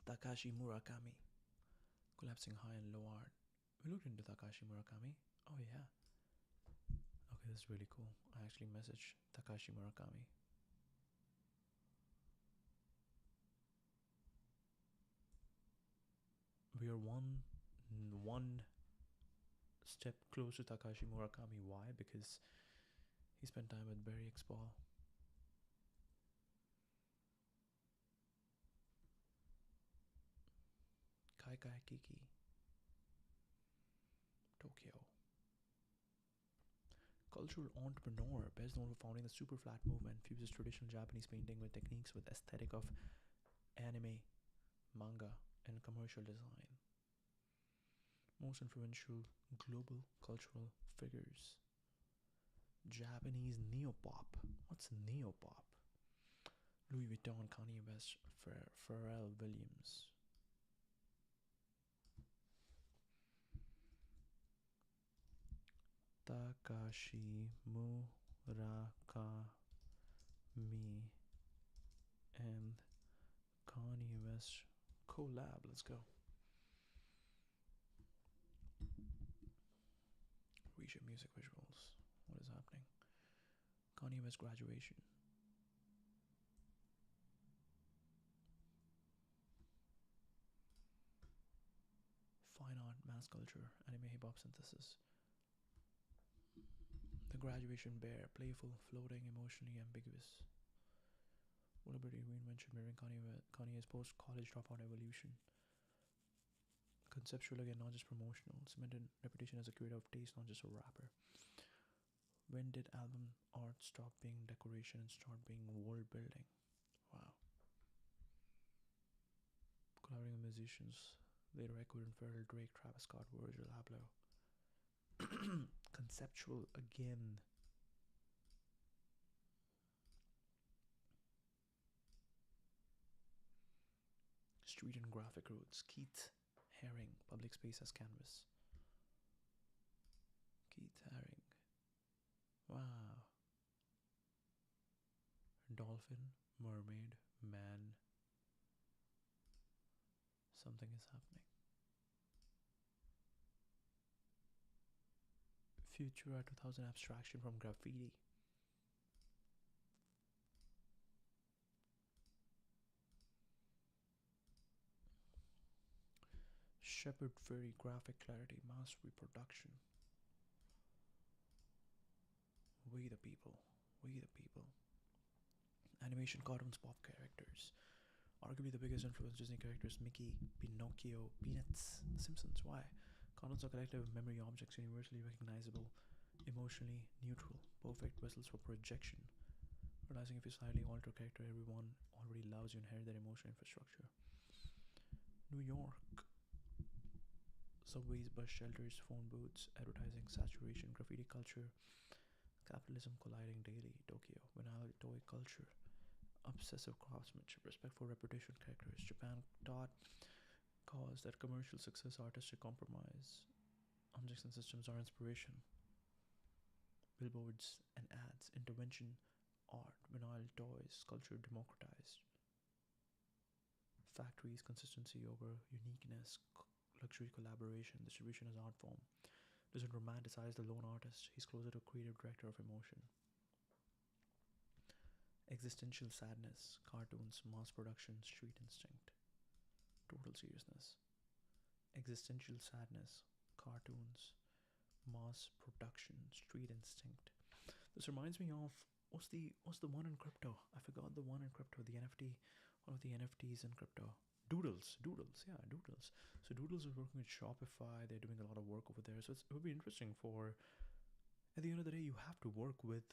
Takashi Murakami. Collapsing high and low art. We looked into Takashi Murakami. Oh yeah. Okay, this is really cool. I actually messaged Takashi Murakami. We are one step closer to Takashi Murakami. Why? Because he spent time with Barry Expo. Kai Kai Kiki. Tokyo. Cultural entrepreneur, best known for founding the super flat movement, fuses traditional Japanese painting with techniques with aesthetic of anime, manga, and commercial design. Most influential global cultural figures. Japanese neopop. What's neopop? Louis Vuitton, Kanye West, Pharrell Williams. Takashi Murakami and Kanye West collab. Let's go. Reshape music visuals. What is happening? Kanye West graduation. Fine art, mass culture, anime, hip hop synthesis. The graduation bear, playful, floating, emotionally ambiguous. Liberty reinvention mirroring Kanye's post-college dropout evolution. Conceptual again, not just promotional. Cemented reputation as a creator of taste, not just a rapper. When did album art stop being decoration and start being world building? Wow. Collaborating with musicians. Later echoed in Pharrell, Drake, Travis Scott, Virgil Abloh. Conceptual again. Street and graphic roads. Keith Haring, public space as canvas. Keith Haring. Wow. Dolphin, mermaid, man. Something is happening. Futura 2000 abstraction from Graffiti. Shepherd Ferry, graphic clarity, mass reproduction. We the people. We the people. Animation, cartoons, pop characters. Arguably the biggest influence Disney characters: Mickey, Pinocchio, Peanuts, The Simpsons. Why? Cartoons are collective memory objects, universally recognizable, emotionally neutral, perfect vessels for projection. Realizing if you slightly alter character, everyone already loves you, inherit their emotional infrastructure. New York. Subways, bus shelters, phone booths, advertising, saturation, graffiti culture, capitalism colliding daily. Tokyo. Vinyl toy culture. Obsessive craftsmanship, respect for repetition characters. Japan taught KAWS that commercial success, artistic compromise. Objects and systems are inspiration. Billboards and ads, intervention, art, vinyl toys, culture democratized. Factories, consistency over uniqueness, luxury collaboration, distribution as art form. Doesn't romanticize the lone artist, he's closer to a creative director of emotion. Existential sadness, cartoons, mass production, street instinct. Total seriousness. Existential sadness, cartoons, mass production, street instinct. This reminds me of what's the one in crypto? I forgot the one in crypto, the NFT One of the NFTs in crypto. Doodles, yeah, Doodles. So Doodles is working with Shopify. They're doing a lot of work over there. So it would be interesting for. At the end of the day, you have to work with.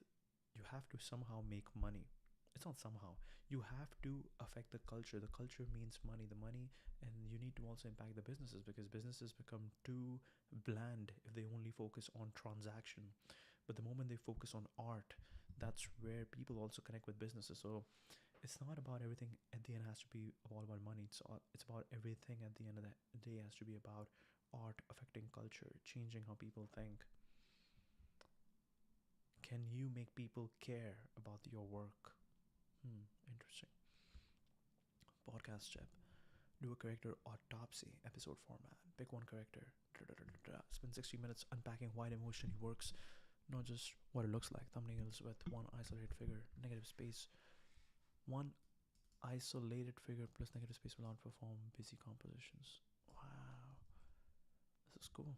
You have to somehow make money. It's not somehow. You have to affect the culture. The culture means money. The money, and you need to also impact the businesses because businesses become too bland if they only focus on transaction. But the moment they focus on art, that's where people also connect with businesses. So it's not about everything at the end has to be all about money. It's about everything at the end of the day has to be about art affecting culture, changing how people think. Can you make people care about your work? Interesting. Podcast tip. Do a character autopsy episode format. Pick one character. Spend 60 minutes unpacking why it emotionally works, not just what it looks like. Thumbnails with one isolated figure. Negative space. One isolated figure plus negative space will outperform busy compositions. Wow. This is cool.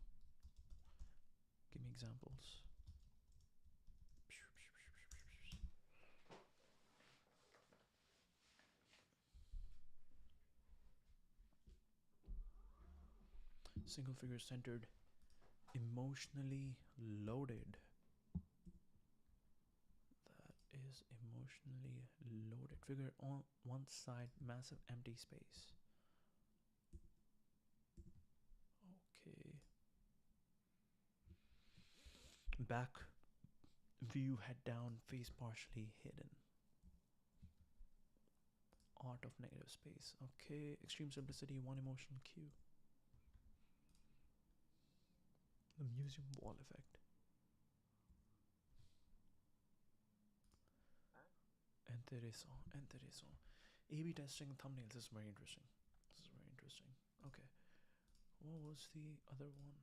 Give me examples. Single figure centered, emotionally loaded. That is emotionally loaded. Figure on one side, massive empty space. Okay. Back view, head down, face partially hidden. Art of negative space. Okay. Extreme simplicity, one emotional cue. The museum wall effect. Interesting. A/B testing thumbnails is very interesting. This is very interesting. Okay. What was the other one?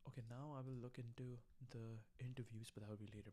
Okay, now I will look into the interviews, but that will be later.